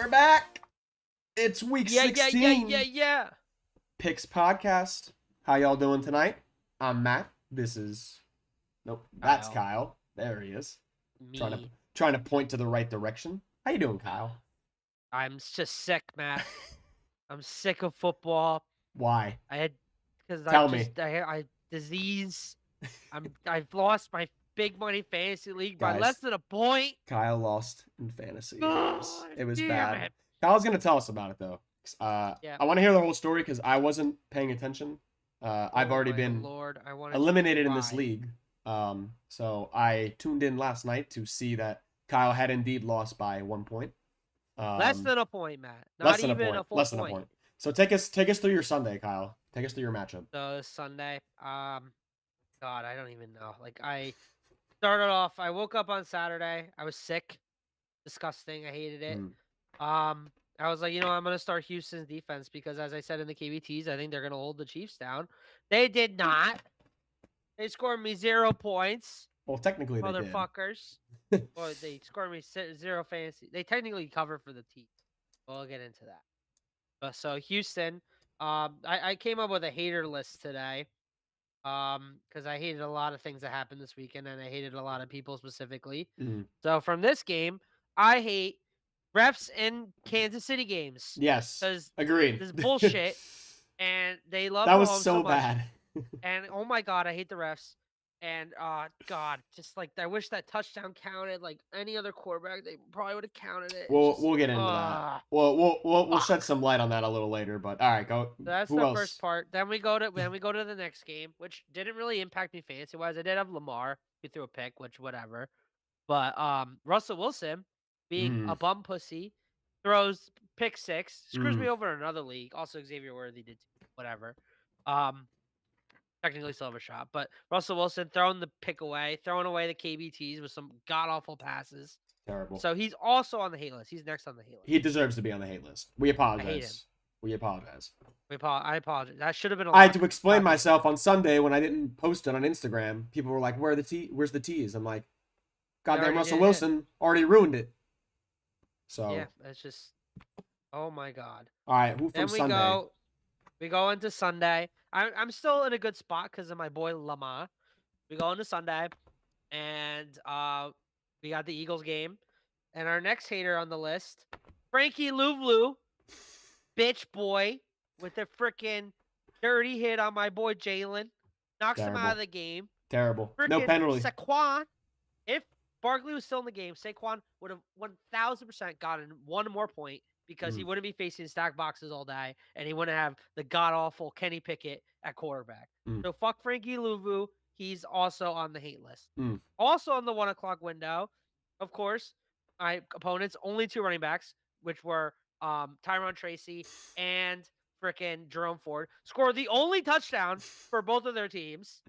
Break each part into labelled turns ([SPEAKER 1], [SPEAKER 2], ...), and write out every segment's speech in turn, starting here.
[SPEAKER 1] We're back. It's week
[SPEAKER 2] Yeah,
[SPEAKER 1] 16.
[SPEAKER 2] yeah.
[SPEAKER 1] Picks podcast. How y'all doing tonight? I'm Matt. This is that's
[SPEAKER 2] Kyle.
[SPEAKER 1] Kyle. There he is. Trying to
[SPEAKER 2] Me.
[SPEAKER 1] trying to point to the right direction. How you doing, Kyle?
[SPEAKER 2] I'm just sick, Matt. I'm sick of football.
[SPEAKER 1] Why?
[SPEAKER 2] I had because
[SPEAKER 1] Tell me,
[SPEAKER 2] I disease. I've lost my big money fantasy league by less
[SPEAKER 1] guys.
[SPEAKER 2] than a point.
[SPEAKER 1] Kyle lost in fantasy.
[SPEAKER 2] God
[SPEAKER 1] It was
[SPEAKER 2] damn
[SPEAKER 1] bad.
[SPEAKER 2] it.
[SPEAKER 1] Kyle's gonna tell us about it though.
[SPEAKER 2] Yeah.
[SPEAKER 1] I want to hear the whole story because I wasn't paying attention. I've
[SPEAKER 2] Oh
[SPEAKER 1] already
[SPEAKER 2] my
[SPEAKER 1] been
[SPEAKER 2] lord. I wanted
[SPEAKER 1] eliminated in this
[SPEAKER 2] why.
[SPEAKER 1] league. So I tuned in last night to see that Kyle had indeed lost by 1 point.
[SPEAKER 2] Less than a point, Matt.
[SPEAKER 1] Less
[SPEAKER 2] Not
[SPEAKER 1] than a
[SPEAKER 2] even
[SPEAKER 1] point.
[SPEAKER 2] a full
[SPEAKER 1] Less than a
[SPEAKER 2] point.
[SPEAKER 1] point. So take us through your Sunday, Kyle. Take us through your matchup.
[SPEAKER 2] So Sunday. God, I don't even know. Like I started off. I woke up on Saturday. I was sick. Disgusting. I hated it.
[SPEAKER 1] Mm.
[SPEAKER 2] I was like, I'm gonna start Houston's defense because, as I said in the KBTs, I think they're gonna hold the Chiefs down. They did not. They scored me 0 points,
[SPEAKER 1] Well, technically they did.
[SPEAKER 2] motherfuckers. Well, they scored me 0 fantasy. They technically covered for the team. We'll get into that. So Houston, I came up with a hater list today. Because I hated a lot of things that happened this weekend, and I hated a lot of people specifically.
[SPEAKER 1] Mm.
[SPEAKER 2] So from this game, I hate refs in Kansas City games
[SPEAKER 1] Yes.
[SPEAKER 2] because
[SPEAKER 1] Agreed.
[SPEAKER 2] this bullshit, and they love
[SPEAKER 1] That was
[SPEAKER 2] Mahomes so
[SPEAKER 1] so
[SPEAKER 2] much.
[SPEAKER 1] bad.
[SPEAKER 2] And oh my god, I hate the refs. And God, just like I wish that touchdown counted. Like any other quarterback, they probably would have counted it. It's just,
[SPEAKER 1] We'll get into that. We'll shed
[SPEAKER 2] fuck.
[SPEAKER 1] some light on that a little later. But all right, go.
[SPEAKER 2] So that's
[SPEAKER 1] Who
[SPEAKER 2] the first
[SPEAKER 1] else?
[SPEAKER 2] part. Then we go to the next game, which didn't really impact me fantasy wise. I did have Lamar. He threw a pick, which whatever. But Russell Wilson, being
[SPEAKER 1] Mm.
[SPEAKER 2] a bum pussy, throws pick 6, screws me
[SPEAKER 1] Mm.
[SPEAKER 2] over in another league. Also Xavier Worthy did too. Whatever. Technically still have a shot, but Russell Wilson throwing the pick away, throwing away the KBTs with some god awful passes.
[SPEAKER 1] Terrible.
[SPEAKER 2] So he's also on the hate list. He's next on the hate list.
[SPEAKER 1] He deserves to be on the hate list. We
[SPEAKER 2] I hate him.
[SPEAKER 1] apologize. We apologize.
[SPEAKER 2] I apologize. That should have been a
[SPEAKER 1] I had
[SPEAKER 2] lock.
[SPEAKER 1] to explain myself on Sunday when I didn't post it on Instagram. People were like, "Where's the teas?" I'm like, "Goddamn, Russell Wilson already ruined it." So
[SPEAKER 2] yeah, it's just, oh my god.
[SPEAKER 1] all right, who from
[SPEAKER 2] Then
[SPEAKER 1] Sunday?
[SPEAKER 2] we go into Sunday. I'm still in a good spot because of my boy Lamar. We go into Sunday, and we got the Eagles game, and our next hater on the list, Frankie Louvlou, bitch boy, with a freaking dirty hit on my boy Jalen, knocks him out of the game.
[SPEAKER 1] Terrible. No
[SPEAKER 2] Freaking
[SPEAKER 1] penalty.
[SPEAKER 2] Saquon, if Barkley was still in the game, Saquon would have 1,000% gotten one more point because he wouldn't be facing stack boxes all day, and he wouldn't have the god-awful Kenny Pickett at quarterback. So fuck Frankie Louvu. He's also on the hate list. Also on the 1 o'clock window, of course, my opponents, only 2 running backs, which were Tyron Tracy and freaking Jerome Ford, scored the only touchdown for both of their teams.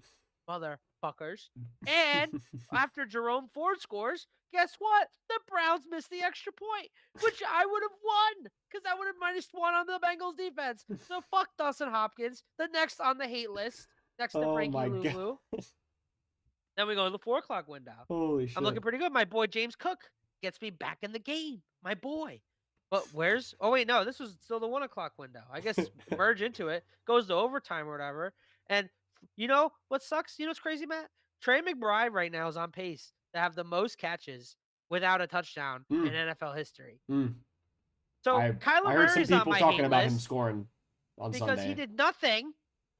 [SPEAKER 2] Motherfuckers. And after Jerome Ford scores, guess what? The Browns missed the extra point, which I would have won because I would have -1 on the Bengals defense. So fuck Dustin Hopkins, the next on the hate list, next to Frankie Louvu. Then we go to the 4 o'clock window.
[SPEAKER 1] Holy shit.
[SPEAKER 2] I'm looking pretty good. My boy James Cook gets me back in the game. My boy. But where's... Oh, wait, no. This was still the 1 o'clock window. I guess merge into it. Goes to overtime or whatever. And you know what sucks? You know what's crazy, Matt? Trey McBride right now is on pace to have the most catches without a touchdown in NFL history. So Kyler
[SPEAKER 1] I heard some
[SPEAKER 2] Murray's on
[SPEAKER 1] people
[SPEAKER 2] my
[SPEAKER 1] talking
[SPEAKER 2] hate
[SPEAKER 1] about him
[SPEAKER 2] list
[SPEAKER 1] scoring on
[SPEAKER 2] because
[SPEAKER 1] Sunday.
[SPEAKER 2] he did nothing,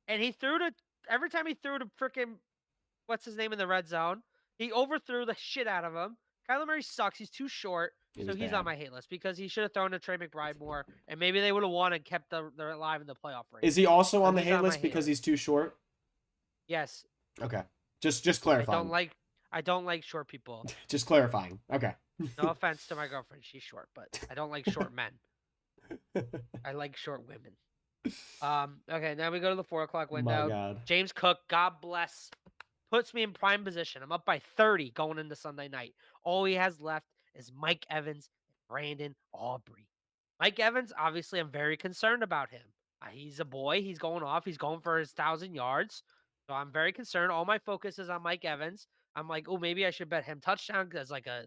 [SPEAKER 2] and he threw to... Every time he threw to freaking... What's his name in the red zone? He overthrew the shit out of him. Kyler Murray sucks. He's too short. So he's on my hate list because he should have thrown to Trey McBride more, and maybe they would have won and kept them alive in the playoff race.
[SPEAKER 1] Is he also on the hate list because he's too short?
[SPEAKER 2] Yes.
[SPEAKER 1] Okay. Just clarifying.
[SPEAKER 2] I don't like short people.
[SPEAKER 1] Just clarifying. Okay.
[SPEAKER 2] No offense to my girlfriend. She's short, but I don't like short men. I like short women. Okay, now we go to the 4 o'clock window.
[SPEAKER 1] My God.
[SPEAKER 2] James Cook, God bless, puts me in prime position. I'm up by 30 going into Sunday night. All he has left is Mike Evans and Brandon Aubrey. Mike Evans, obviously, I'm very concerned about him. He's a boy. He's going off. He's going for his 1,000 yards. So I'm very concerned. All my focus is on Mike Evans. I'm like, oh, maybe I should bet him touchdown as like a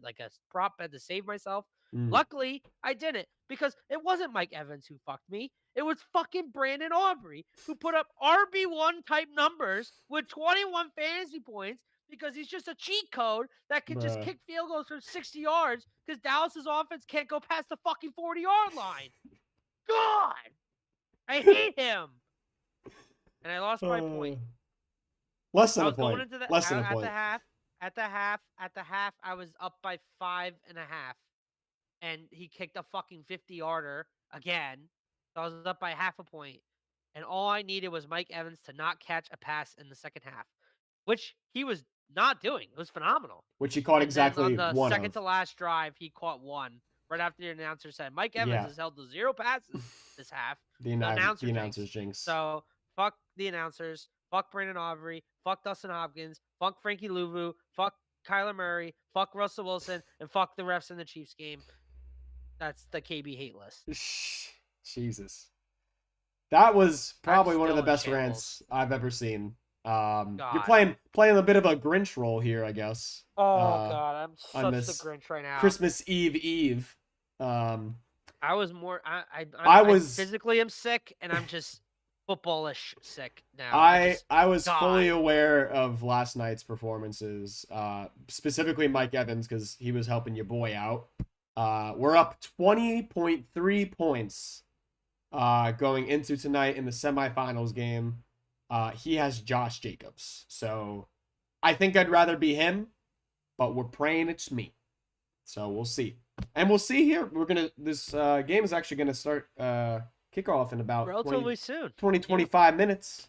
[SPEAKER 2] prop bet to save myself.
[SPEAKER 1] Mm,
[SPEAKER 2] Luckily, I didn't because it wasn't Mike Evans who fucked me. It was fucking Brandon Aubrey who put up RB1 type numbers with 21 fantasy points because he's just a cheat code that can just
[SPEAKER 1] bruh.
[SPEAKER 2] kick field goals from 60 yards because Dallas's offense can't go past the fucking 40-yard line. God, I hate him. And I lost my point.
[SPEAKER 1] Less
[SPEAKER 2] I
[SPEAKER 1] than a
[SPEAKER 2] was going
[SPEAKER 1] point.
[SPEAKER 2] into the
[SPEAKER 1] Less than a
[SPEAKER 2] at the
[SPEAKER 1] point.
[SPEAKER 2] half. At the half, I was up by 5.5, and he kicked a fucking 50-yarder again. So I was up by half a point, and all I needed was Mike Evans to not catch a pass in the second half, which he was not doing. It was phenomenal.
[SPEAKER 1] Which he caught
[SPEAKER 2] And then on
[SPEAKER 1] exactly
[SPEAKER 2] the
[SPEAKER 1] one
[SPEAKER 2] second
[SPEAKER 1] of.
[SPEAKER 2] to last drive, he caught one. Right after the announcer said, Mike Evans
[SPEAKER 1] Yeah.
[SPEAKER 2] has held to 0 passes this half.
[SPEAKER 1] The announcer's jinx.
[SPEAKER 2] So fuck the announcers. Fuck Brandon Aubrey. Fuck Dustin Hopkins. Fuck Frankie Louvu. Fuck Kyler Murray. Fuck Russell Wilson. And fuck the refs in the Chiefs game. That's the KB hate list.
[SPEAKER 1] Jesus. That was probably one of the
[SPEAKER 2] still in
[SPEAKER 1] best
[SPEAKER 2] shambles.
[SPEAKER 1] rants I've ever seen. You're
[SPEAKER 2] God.
[SPEAKER 1] playing a bit of a Grinch role here, I guess.
[SPEAKER 2] Oh God, I'm
[SPEAKER 1] on
[SPEAKER 2] such the
[SPEAKER 1] this
[SPEAKER 2] Grinch right now.
[SPEAKER 1] Christmas Eve.
[SPEAKER 2] I was more. I physically am sick, and I'm just footballish sick now.
[SPEAKER 1] I was
[SPEAKER 2] God.
[SPEAKER 1] fully aware of last night's performances, specifically Mike Evans, because he was helping your boy out. We're up 20.3 points going into tonight in the semifinals game. He has Josh Jacobs, so I think I'd rather be him, but we're praying it's me. So we'll see. And we'll see here. This game is actually gonna start kickoff in about
[SPEAKER 2] relatively soon.
[SPEAKER 1] 25 minutes.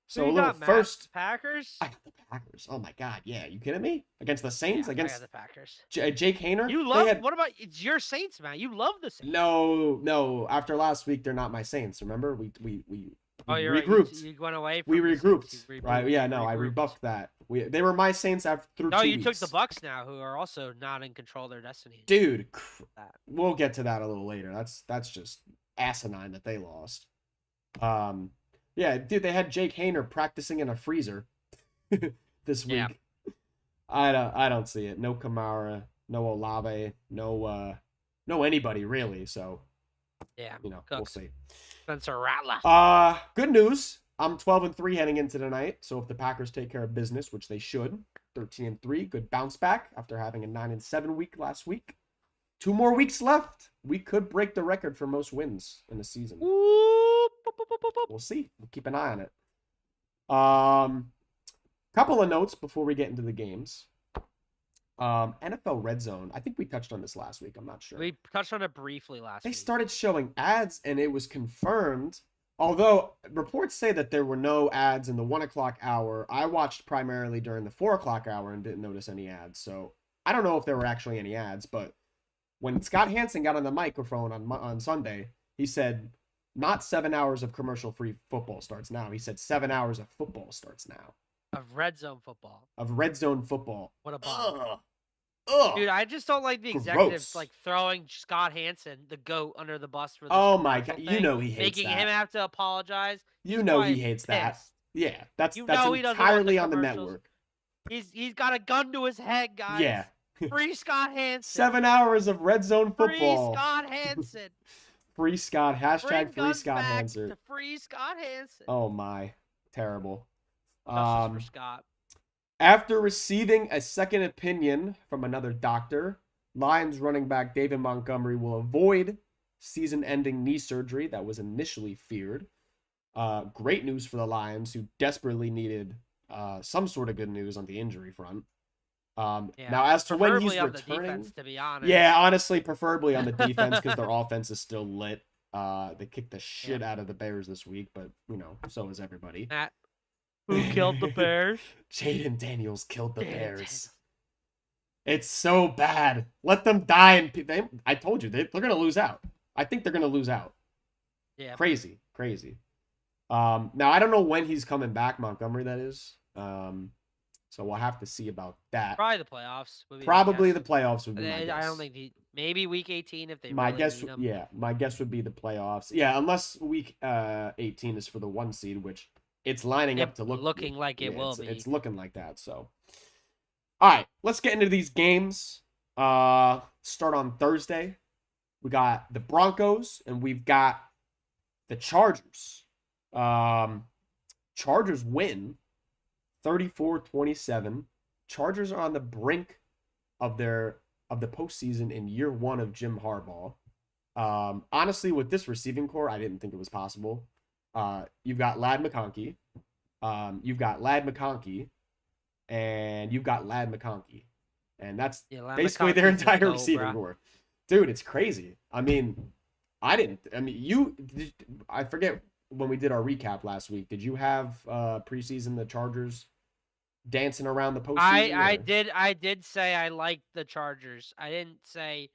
[SPEAKER 1] So a little first.
[SPEAKER 2] Packers.
[SPEAKER 1] I got the Packers. Oh my God, yeah. You kidding me? Against the Saints?
[SPEAKER 2] Yeah,
[SPEAKER 1] Against
[SPEAKER 2] I got the Packers.
[SPEAKER 1] Jake Hayner?
[SPEAKER 2] You love. What about it's your Saints, man? You love the Saints.
[SPEAKER 1] No. After last week, they're not my Saints. Remember, we
[SPEAKER 2] you're
[SPEAKER 1] regrouped.
[SPEAKER 2] Right. You went away. From
[SPEAKER 1] we regrouped. Right? Yeah. No, I
[SPEAKER 2] regrouped.
[SPEAKER 1] rebuffed that. They were my Saints after through.
[SPEAKER 2] No,
[SPEAKER 1] 2
[SPEAKER 2] you
[SPEAKER 1] weeks.
[SPEAKER 2] took the Bucks now, who are also not in control of their destiny.
[SPEAKER 1] Dude, we'll get to that a little later. That's just asinine that they lost. Yeah, dude, they had Jake Hayner practicing in a freezer this week.
[SPEAKER 2] Yeah.
[SPEAKER 1] I don't see it. No Kamara, no Olave, no anybody really. So
[SPEAKER 2] yeah,
[SPEAKER 1] we'll see.
[SPEAKER 2] Spencer Rattler.
[SPEAKER 1] Good news. I'm 12-3 heading into tonight. So if the Packers take care of business, which they should, 13-3, good bounce back after having a 9-7 week last week. 2 more weeks left. We could break the record for most wins in a season. We'll see. We'll keep an eye on it. Couple of notes before we get into the games. NFL Red Zone. I think we touched on this last week. I'm not sure.
[SPEAKER 2] We touched on it briefly last week.
[SPEAKER 1] They started showing ads, and it was confirmed. Although reports say that there were no ads in the 1 o'clock hour. I watched primarily during the 4 o'clock hour and didn't notice any ads. So I don't know if there were actually any ads, but when Scott Hansen got on the microphone on Sunday, he said, not 7 hours of commercial-free football starts now. He said 7 hours of football starts now.
[SPEAKER 2] Of red zone football.
[SPEAKER 1] Of red zone football.
[SPEAKER 2] What a bomb.
[SPEAKER 1] Ugh.
[SPEAKER 2] Dude, I just don't like the executives like throwing Scott Hansen, the GOAT, under the bus for this.
[SPEAKER 1] Oh my God.
[SPEAKER 2] Thing,
[SPEAKER 1] you know he hates
[SPEAKER 2] making
[SPEAKER 1] that.
[SPEAKER 2] him have to apologize.
[SPEAKER 1] You know he hates that. Yeah, that's entirely on the network.
[SPEAKER 2] He's got a gun to his head, guys.
[SPEAKER 1] Yeah.
[SPEAKER 2] Free Scott Hansen.
[SPEAKER 1] 7 hours of red zone football.
[SPEAKER 2] Free Scott Hansen.
[SPEAKER 1] Free Scott. Hashtag free Scott Hansen.
[SPEAKER 2] To free Scott Hansen.
[SPEAKER 1] Oh my. Terrible.
[SPEAKER 2] Justice for Scott.
[SPEAKER 1] After receiving a second opinion from another doctor, Lions running back David Montgomery will avoid season-ending knee surgery that was initially feared. Great news for the Lions, who desperately needed some sort of good news on the injury front. Now, as to when he's returning,
[SPEAKER 2] the defense, to be honest.
[SPEAKER 1] Yeah, honestly, preferably on the defense because their offense is still lit. They kicked the shit out of the Bears this week, but so is everybody.
[SPEAKER 2] Who killed the Bears?
[SPEAKER 1] Jaden Daniels killed the Bears. It's so bad. Let them die. I told you, they're going to lose out. I think they're going to lose out.
[SPEAKER 2] Yeah.
[SPEAKER 1] Crazy. Now, I don't know when he's coming back, Montgomery, that is. So we'll have to see about that.
[SPEAKER 2] Probably the playoffs.
[SPEAKER 1] Probably the playoffs would be my guess.
[SPEAKER 2] I don't think maybe week 18 if they
[SPEAKER 1] my
[SPEAKER 2] really
[SPEAKER 1] guess
[SPEAKER 2] need them.
[SPEAKER 1] Yeah, my guess would be the playoffs. Yeah, unless week 18 is for the 1 seed, which it's lining up to looking
[SPEAKER 2] like it will be.
[SPEAKER 1] It's looking like that. So All right, let's get into these games. Start on Thursday. We got the Broncos and we've got the Chargers. Um, Chargers win 34-27. Chargers are on the brink of the postseason in year one of Jim Harbaugh. Honestly, with this receiving core, I didn't think it was possible. You've got Lad McConkey. You've got Lad McConkey, and you've got Lad McConkey, and that's basically their entire receiving core. Dude, it's crazy. I mean, I forget when we did our recap last week. Did you have preseason the Chargers dancing around the postseason?
[SPEAKER 2] I did say I liked the Chargers. I didn't say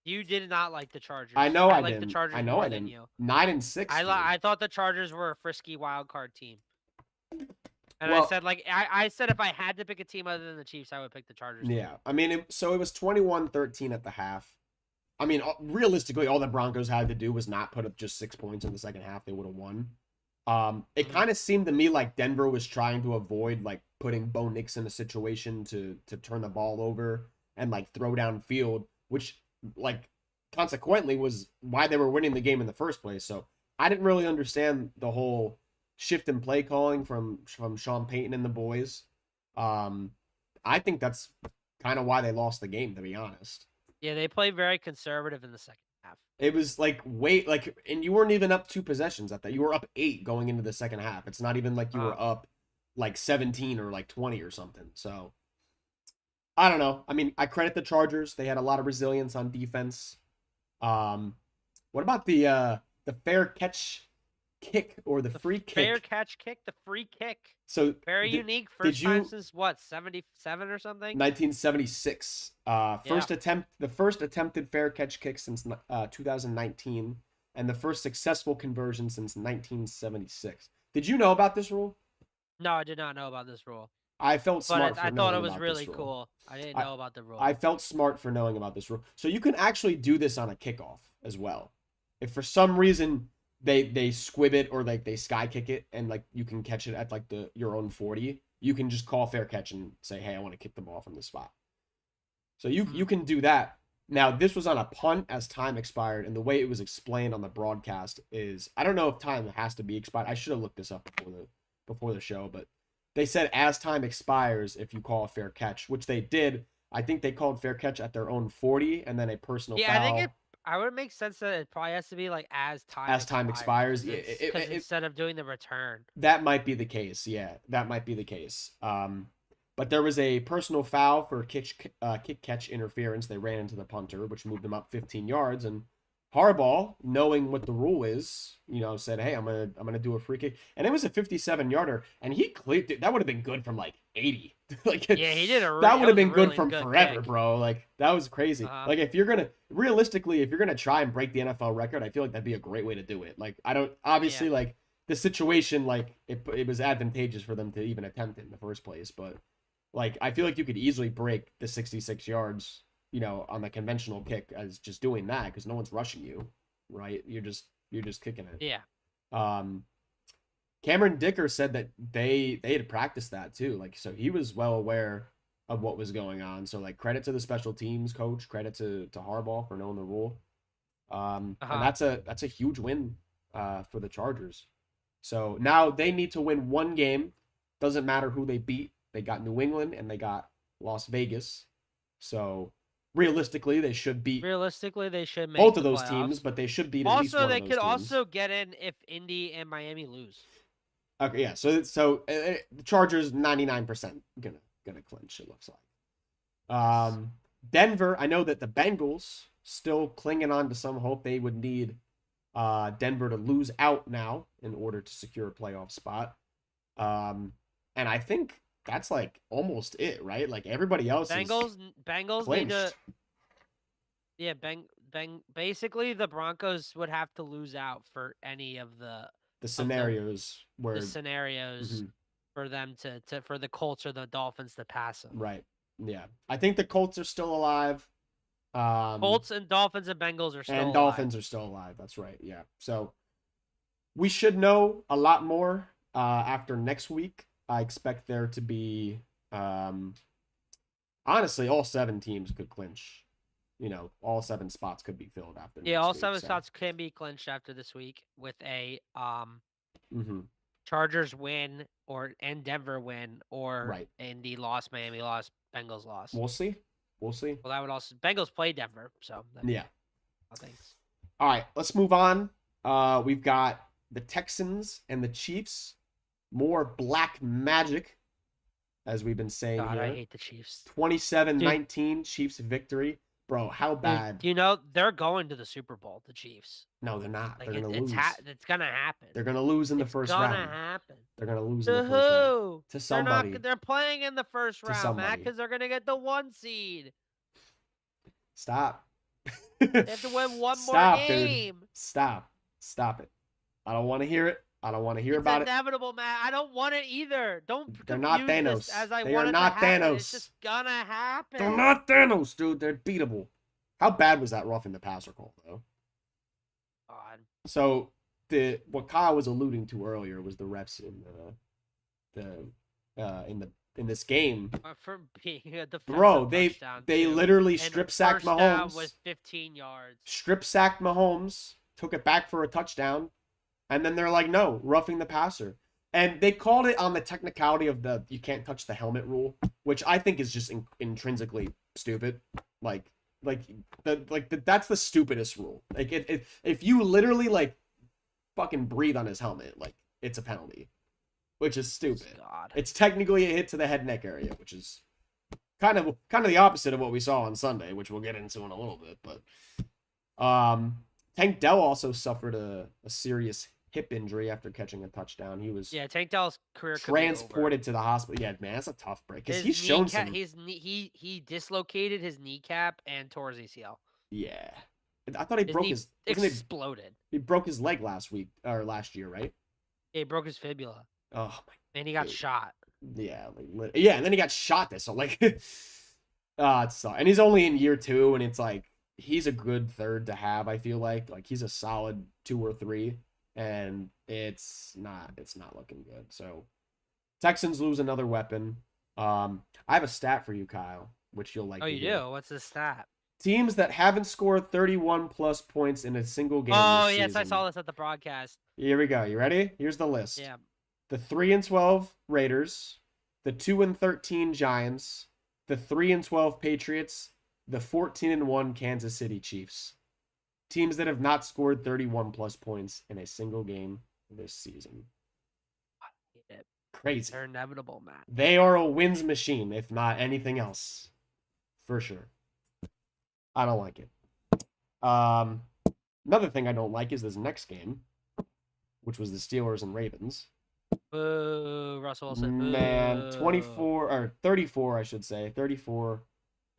[SPEAKER 2] you did not like the Chargers.
[SPEAKER 1] I know I
[SPEAKER 2] liked
[SPEAKER 1] didn't.
[SPEAKER 2] the Chargers
[SPEAKER 1] I know
[SPEAKER 2] more
[SPEAKER 1] I
[SPEAKER 2] than
[SPEAKER 1] didn't.
[SPEAKER 2] you.
[SPEAKER 1] 9-6.
[SPEAKER 2] I thought the Chargers were a frisky wild card team. And
[SPEAKER 1] well,
[SPEAKER 2] I said, like, I said if I had to pick a team other than the Chiefs, I would pick the Chargers.
[SPEAKER 1] Yeah. I mean, it was 21-13 at the half. I mean, realistically, all the Broncos had to do was not put up just 6 points in the second half. They would have won. It kind of seemed to me like Denver was trying to avoid, like, putting Bo Nix in a situation to turn the ball over and, like, throw down field, which, like, consequently was why they were winning the game in the first place. So I didn't really understand the whole shift in play calling from Sean Payton and the boys. I think that's kind of why they lost the game, to be honest.
[SPEAKER 2] Yeah, they played very conservative in the second half.
[SPEAKER 1] It was like and you weren't even up 2 possessions at that. You were up 8 going into the second half. It's not even like you were up like 17 or like 20 or something. So I don't know. I mean, I credit the Chargers. They had a lot of resilience on defense. What about the fair catch kick or the free kick?
[SPEAKER 2] Fair catch kick, the free kick.
[SPEAKER 1] So
[SPEAKER 2] very unique. First time since what, 77 or something?
[SPEAKER 1] 1976. The first attempted fair catch kick since 2019, and the first successful conversion since 1976. Did you know about this rule?
[SPEAKER 2] No, I did not know about this rule.
[SPEAKER 1] I felt smart.
[SPEAKER 2] I thought it was really cool. I didn't know about the rule.
[SPEAKER 1] I felt smart for knowing about this rule. So you can actually do this on a kickoff as well. If for some reason they squib it or like they sky kick it and like you can catch it at like your own 40, you can just call fair catch and say, hey, I want to kick the ball from this spot. So you can do that. Now, this was on a punt as time expired, and the way it was explained on the broadcast is, I don't know if time has to be expired. I should have looked this up before the show, but they said as time expires, if you call a fair catch, which they did. I think they called fair catch at their own 40 and then a personal foul.
[SPEAKER 2] Yeah, I think I would make sense that it probably has to be like as time expires. Because instead of doing the return.
[SPEAKER 1] That might be the case. Yeah, that might be the case. But there was a personal foul for kick catch interference. They ran into the punter, which moved them up 15 yards. And Harbaugh, knowing what the rule is, said, "Hey, I'm gonna do a free kick," and it was a 57-yarder, and he cleared it. That would have been good from like 80.
[SPEAKER 2] Like, yeah, he did
[SPEAKER 1] that would have been good from forever, bro. Like, that was crazy. Like, if you're gonna try and break the NFL record, I feel like that'd be a great way to do it. Like, I don't obviously like the situation, like it was advantageous for them to even attempt it in the first place, but like I feel like you could easily break the 66 yards. On the conventional kick as just doing that because no one's rushing you, right? You're just kicking it.
[SPEAKER 2] Yeah.
[SPEAKER 1] Cameron Dicker said that they had practiced that too. Like, so he was well aware of what was going on. So like credit to the special teams coach, credit to Harbaugh for knowing the rule. And that's a huge win for the Chargers. So now they need to win one game. Doesn't matter who they beat. They got New England and they got Las Vegas. So realistically, they should beat.
[SPEAKER 2] Realistically, they should make
[SPEAKER 1] both of those
[SPEAKER 2] playoffs.
[SPEAKER 1] teams, but they should beat at least one of those teams.
[SPEAKER 2] Also, they could also get in if Indy and Miami lose.
[SPEAKER 1] Okay, yeah. So the Chargers 99% gonna clinch. It looks like. Denver. I know that the Bengals still clinging on to some hope. They would need Denver to lose out now in order to secure a playoff spot. And I think that's like almost it, right? Like everybody else
[SPEAKER 2] Bengals
[SPEAKER 1] clinched.
[SPEAKER 2] need to. Yeah, basically the Broncos would have to lose out for any of the
[SPEAKER 1] scenarios
[SPEAKER 2] for them to for the Colts or the Dolphins to pass them.
[SPEAKER 1] Right. Yeah. I think the Colts are still alive.
[SPEAKER 2] Colts and Dolphins and Bengals are still alive.
[SPEAKER 1] And Dolphins are still alive. That's right. Yeah. So we should know a lot more after next week. I expect there to be honestly, all 7 teams could clinch. You know, all 7 spots could be filled after
[SPEAKER 2] Yeah,
[SPEAKER 1] next
[SPEAKER 2] all
[SPEAKER 1] week.
[SPEAKER 2] 7
[SPEAKER 1] So,
[SPEAKER 2] spots can be clinched after this week with a
[SPEAKER 1] hmm
[SPEAKER 2] Chargers win and Denver win or
[SPEAKER 1] right.
[SPEAKER 2] Indy loss, Miami loss, Bengals loss.
[SPEAKER 1] We'll see. We'll see.
[SPEAKER 2] Well, that would also Bengals play Denver, so that
[SPEAKER 1] Yeah.
[SPEAKER 2] thanks.
[SPEAKER 1] All right, let's move on. We've got the Texans and the Chiefs. More black magic, as we've been saying
[SPEAKER 2] God, I
[SPEAKER 1] here.
[SPEAKER 2] hate the Chiefs.
[SPEAKER 1] 27-19 Chiefs victory. Bro, how bad?
[SPEAKER 2] Dude, you know they're going to the Super Bowl. The Chiefs.
[SPEAKER 1] No, they're not.
[SPEAKER 2] Like
[SPEAKER 1] They're going to
[SPEAKER 2] it's
[SPEAKER 1] lose.
[SPEAKER 2] it's gonna happen.
[SPEAKER 1] They're going to lose in the
[SPEAKER 2] It's
[SPEAKER 1] first
[SPEAKER 2] gonna
[SPEAKER 1] round.
[SPEAKER 2] happen.
[SPEAKER 1] They're going to lose in
[SPEAKER 2] To
[SPEAKER 1] the first round.
[SPEAKER 2] who?
[SPEAKER 1] To somebody.
[SPEAKER 2] They're playing in the first
[SPEAKER 1] To
[SPEAKER 2] round, Matt,
[SPEAKER 1] somebody.
[SPEAKER 2] because they're gonna get the 1 seed.
[SPEAKER 1] Stop.
[SPEAKER 2] They have to win one
[SPEAKER 1] Stop,
[SPEAKER 2] more game.
[SPEAKER 1] dude. Stop. Stop it. I don't want to hear it. I don't want to hear about it.
[SPEAKER 2] It's inevitable, Matt. I don't want it either. Don't
[SPEAKER 1] They're not
[SPEAKER 2] confuse
[SPEAKER 1] Thanos.
[SPEAKER 2] this as I
[SPEAKER 1] They
[SPEAKER 2] want
[SPEAKER 1] are
[SPEAKER 2] it
[SPEAKER 1] not
[SPEAKER 2] to happen.
[SPEAKER 1] Thanos.
[SPEAKER 2] It's just gonna happen.
[SPEAKER 1] They're not Thanos, dude. They're beatable. How bad was that roughing the passer call, though?
[SPEAKER 2] God.
[SPEAKER 1] So what Kyle was alluding to earlier was the refs in this game.
[SPEAKER 2] For being a defensive
[SPEAKER 1] Bro,
[SPEAKER 2] touchdown,
[SPEAKER 1] they
[SPEAKER 2] too.
[SPEAKER 1] literally
[SPEAKER 2] And
[SPEAKER 1] strip sacked
[SPEAKER 2] first down
[SPEAKER 1] Mahomes.
[SPEAKER 2] was 15 yards.
[SPEAKER 1] Strip sacked Mahomes, took it back for a touchdown, and then they're like, no, roughing the passer. And they called it on the technicality of the you can't touch the helmet rule, which I think is just intrinsically stupid. That's the stupidest rule. Like if you literally like fucking breathe on his helmet, like it's a penalty, which is stupid.
[SPEAKER 2] God.
[SPEAKER 1] It's technically a hit to the head neck area, which is kind of the opposite of what we saw on Sunday, which we'll get into in a little bit. But Tank Dell also suffered a serious hip injury after catching a touchdown. He was
[SPEAKER 2] Tank Dell's career
[SPEAKER 1] transported to the hospital. Yeah, man, that's a tough break because he's shown some.
[SPEAKER 2] He dislocated his kneecap and tore his ACL.
[SPEAKER 1] Yeah, I thought he broke his
[SPEAKER 2] exploded.
[SPEAKER 1] He broke his leg last year, right?
[SPEAKER 2] Yeah, he broke his fibula.
[SPEAKER 1] Oh my!
[SPEAKER 2] And he got shot.
[SPEAKER 1] Yeah, yeah, and then he got shot. So like, it sucks. And he's only in year 2, and it's like he's a good third to have. I feel like he's a solid 2 or 3, and it's not looking good. So Texans lose another weapon. I have a stat for you, Kyle, which you'll like.
[SPEAKER 2] Oh, you do? What's the stat?
[SPEAKER 1] Teams that haven't scored 31 plus points in a single game.
[SPEAKER 2] Oh,
[SPEAKER 1] this
[SPEAKER 2] yes,
[SPEAKER 1] season.
[SPEAKER 2] I saw this at the broadcast.
[SPEAKER 1] Here we go. You ready? Here's the list.
[SPEAKER 2] Yeah.
[SPEAKER 1] The 3-12 Raiders, the 2-13 Giants, the 3-12 Patriots, the 14-1 Kansas City Chiefs. Teams that have not scored 31 plus points in a single game this season. Crazy.
[SPEAKER 2] They're inevitable, Matt.
[SPEAKER 1] They are a wins machine, if not anything else. For sure. I don't like it. Another thing I don't like is this next game, which was the Steelers and Ravens.
[SPEAKER 2] Boo, Russell Wilson. Boo.
[SPEAKER 1] Man, 34, I should say. 34-20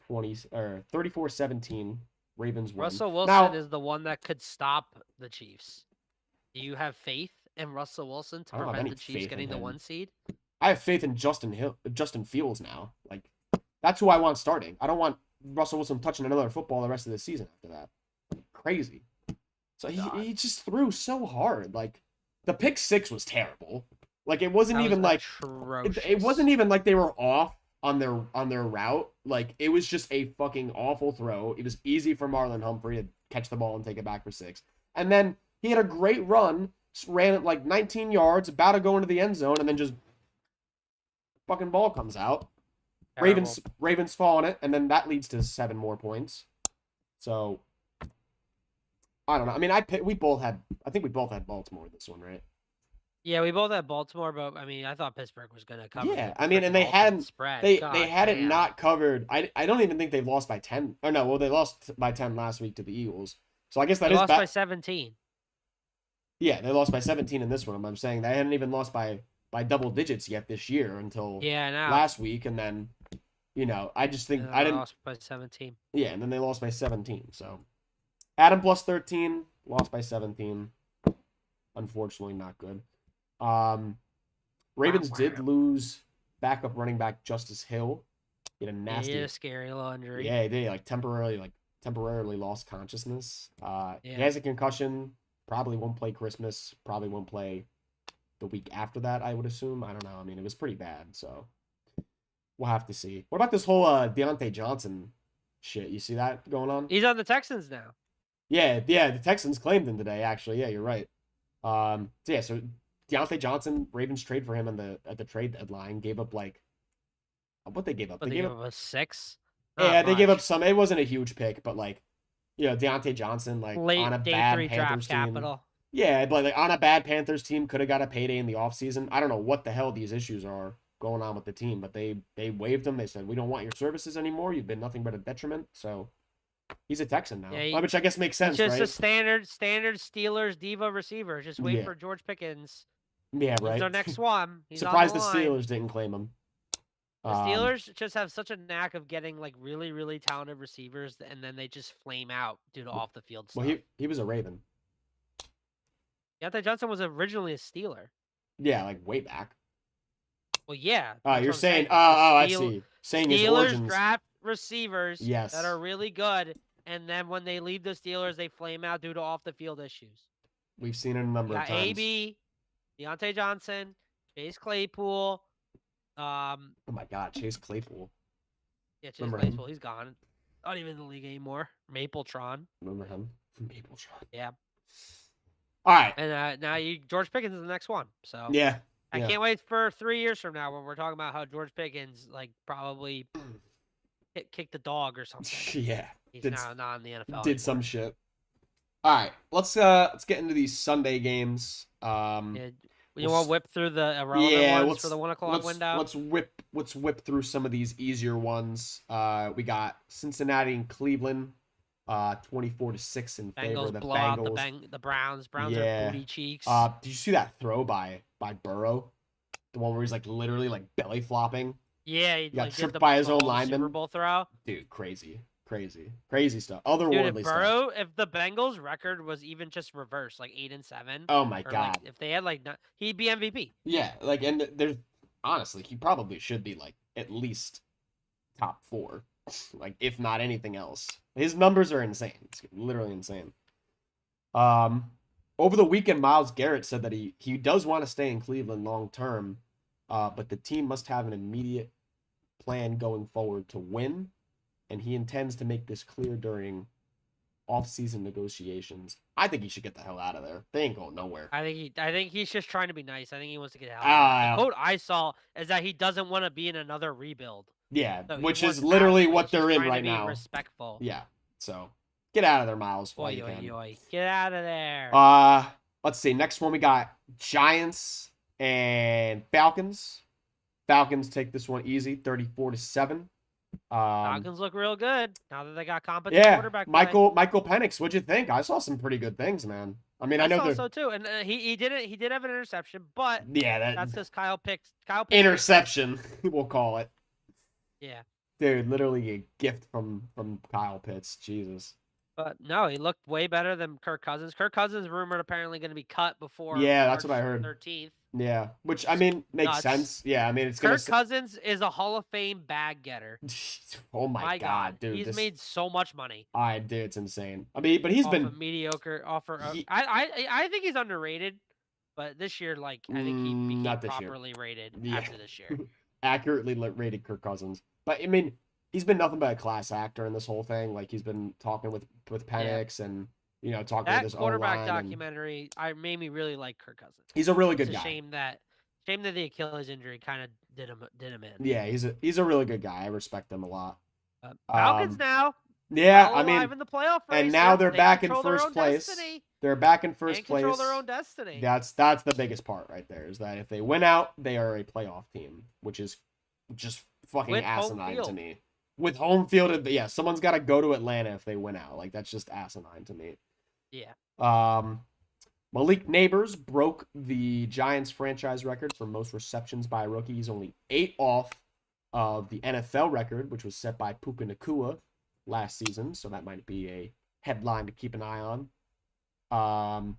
[SPEAKER 1] or 34-17. Ravens win.
[SPEAKER 2] Russell Wilson is the one that could stop the Chiefs. Do you have faith in Russell Wilson to prevent the Chiefs getting the 1 seed?
[SPEAKER 1] I have faith in Justin Fields now. Like, that's who I want starting. I don't want Russell Wilson touching another football the rest of the season after that. Crazy. So he just threw so hard. Like, the pick 6 was terrible. Like, it wasn't even like it wasn't even like they were off on their route. Like, it was just a fucking awful throw. It was easy for Marlon Humphrey to catch the ball and take it back for 6. And then he had a great run, ran it like 19 yards, about to go into the end zone, and then just fucking ball comes out. Terrible. Ravens fall on it, and then that leads to 7 more points. So I don't know. I mean, I think we both had Baltimore this one, right?
[SPEAKER 2] Yeah, we both had Baltimore, but I mean, I thought Pittsburgh was going to cover.
[SPEAKER 1] Yeah, I mean, and they hadn't they had it not covered. I don't even think they've lost by 10. Or no, well, they lost by 10 last week to the Eagles. So I guess that is
[SPEAKER 2] lost by 17.
[SPEAKER 1] Yeah, they lost by 17 in this one. I'm saying they hadn't even lost by double digits yet this year until last week, and then I just think I didn't
[SPEAKER 2] lost by 17.
[SPEAKER 1] Yeah, and then they lost by 17. So Adam plus 13, lost by 17. Unfortunately, not good. Ravens did lose backup running back Justice Hill. He had a nasty,
[SPEAKER 2] scary little injury.
[SPEAKER 1] Yeah, he did. Temporarily lost consciousness. He has a concussion. Probably won't play Christmas. Probably won't play the week after that, I would assume. I don't know. I mean, it was pretty bad. So we'll have to see. What about this whole Deontay Johnson shit? You see that going on?
[SPEAKER 2] He's on the Texans now.
[SPEAKER 1] Yeah, the Texans claimed him today. Actually, yeah, you're right. So Deontay Johnson, Ravens trade for him at the trade deadline, gave up like what they gave up.
[SPEAKER 2] But they gave up a 6.
[SPEAKER 1] Yeah,
[SPEAKER 2] Not
[SPEAKER 1] they gave up
[SPEAKER 2] much.
[SPEAKER 1] some. It wasn't a huge pick, but like, Deontay Johnson, like on a
[SPEAKER 2] Late day
[SPEAKER 1] bad
[SPEAKER 2] 3
[SPEAKER 1] Panthers
[SPEAKER 2] draft
[SPEAKER 1] team.
[SPEAKER 2] capital.
[SPEAKER 1] Yeah, but like on a bad Panthers team, could have got a payday in the offseason. I don't know what the hell these issues are going on with the team, but they waived him. They said, we don't want your services anymore. You've been nothing but a detriment. So he's a Texan now,
[SPEAKER 2] Yeah,
[SPEAKER 1] which I guess makes sense,
[SPEAKER 2] just
[SPEAKER 1] right?
[SPEAKER 2] a standard Steelers diva receiver. Just wait for George Pickens.
[SPEAKER 1] Yeah, right.
[SPEAKER 2] He's our next one. He's
[SPEAKER 1] Surprised
[SPEAKER 2] on
[SPEAKER 1] the
[SPEAKER 2] line.
[SPEAKER 1] Steelers didn't claim him.
[SPEAKER 2] The Steelers just have such a knack of getting like really, really talented receivers, and then they just flame out due to off the field stuff.
[SPEAKER 1] Well, he was a Raven.
[SPEAKER 2] Deontay Johnson was originally a Steeler.
[SPEAKER 1] Yeah, like way back.
[SPEAKER 2] Well, yeah.
[SPEAKER 1] Oh, you're saying? I see. Saying his origins.
[SPEAKER 2] Steelers draft receivers
[SPEAKER 1] yes.
[SPEAKER 2] that are really good, and then when they leave the Steelers, they flame out due to off the field issues.
[SPEAKER 1] We've seen it a number of times.
[SPEAKER 2] AB, Deontay Johnson, Chase Claypool.
[SPEAKER 1] Oh my God, Chase Claypool.
[SPEAKER 2] Yeah, Chase Claypool. He's gone. Not even in the league anymore. Mapletron.
[SPEAKER 1] Remember him? Mapletron.
[SPEAKER 2] Yeah.
[SPEAKER 1] All right.
[SPEAKER 2] And now George Pickens is the next one. So
[SPEAKER 1] yeah.
[SPEAKER 2] I can't wait for 3 years from now when we're talking about how George Pickens like probably kicked the dog or something.
[SPEAKER 1] Yeah.
[SPEAKER 2] He's now not in the NFL.
[SPEAKER 1] Did some shit. All right. Let's get into these Sunday games.
[SPEAKER 2] You want to whip through the irrelevant ones for the 1 o'clock window?
[SPEAKER 1] Let's whip through some of these easier ones. We got Cincinnati and Cleveland, 24-6 in favor of the Bengals.
[SPEAKER 2] The Browns. Browns are booty cheeks.
[SPEAKER 1] Did you see that throw by Burrow? The one where he's like literally like belly flopping.
[SPEAKER 2] Yeah, he
[SPEAKER 1] got tripped by his own lineman.
[SPEAKER 2] Super Bowl throw.
[SPEAKER 1] Dude, crazy stuff. Otherworldly
[SPEAKER 2] stuff. If the Bengals record was even just reversed, like 8-7.
[SPEAKER 1] Oh my God!
[SPEAKER 2] If they had he'd be MVP.
[SPEAKER 1] Yeah, and there's honestly, he probably should be like at least top 4, like if not anything else. His numbers are insane. It's literally insane. Over the weekend, Myles Garrett said that he does want to stay in Cleveland long term, but the team must have an immediate plan going forward to win. And he intends to make this clear during off-season negotiations. I think he should get the hell out of there. They ain't going nowhere.
[SPEAKER 2] I think he's just trying to be nice. I think he wants to get out. The quote I saw is that he doesn't want to be in another rebuild.
[SPEAKER 1] Yeah, so which is literally what they're in right now.
[SPEAKER 2] Respectful.
[SPEAKER 1] Yeah. So get out of there, Miles.
[SPEAKER 2] Oy. Get out of there.
[SPEAKER 1] Let's see. Next one we got Giants and Falcons. Falcons take this one easy, 34-7.
[SPEAKER 2] Falcons look real good now that they got competent quarterback.
[SPEAKER 1] Michael Penix, what'd you think? I saw some pretty good things, man. I mean, I know
[SPEAKER 2] so too, and he did have an interception, but that's because Kyle picked
[SPEAKER 1] interception. We'll call it.
[SPEAKER 2] Yeah,
[SPEAKER 1] dude, literally a gift from Kyle Pitts. Jesus.
[SPEAKER 2] But no, he looked way better than Kirk Cousins. Kirk Cousins rumored apparently going to be cut before.
[SPEAKER 1] Yeah, that's what I heard.
[SPEAKER 2] 13th.
[SPEAKER 1] Yeah, which I mean makes sense. Yeah, I mean it's
[SPEAKER 2] Kirk Cousins is a Hall of Fame bag getter.
[SPEAKER 1] Oh my God, dude!
[SPEAKER 2] He's made so much money.
[SPEAKER 1] Dude, it's insane. I mean, but he's been
[SPEAKER 2] mediocre. I think he's underrated, but this year, I think he became properly rated after this year.
[SPEAKER 1] Accurately rated Kirk Cousins, but I mean, he's been nothing but a class actor in this whole thing. Like he's been talking with Penix and. Talking
[SPEAKER 2] that
[SPEAKER 1] with his
[SPEAKER 2] quarterback documentary, I made me really like Kirk Cousins.
[SPEAKER 1] He's a really good guy.
[SPEAKER 2] Shame that the Achilles injury kind of did him in.
[SPEAKER 1] Yeah, he's a really good guy. I respect him a lot.
[SPEAKER 2] Falcons now.
[SPEAKER 1] Yeah, I mean,
[SPEAKER 2] in the playoff race,
[SPEAKER 1] and now they're back in first place. They're back in first place.
[SPEAKER 2] Control their own destiny.
[SPEAKER 1] That's the biggest part right there. Is that if they win out, they are a playoff team, which is just fucking asinine to me. With home field, someone's got to go to Atlanta if they win out. Like that's just asinine to me.
[SPEAKER 2] Yeah.
[SPEAKER 1] Malik Neighbors broke the Giants franchise record for most receptions by a rookie. He's only 8 off of the NFL record, which was set by Puka Nacua last season. So that might be a headline to keep an eye on.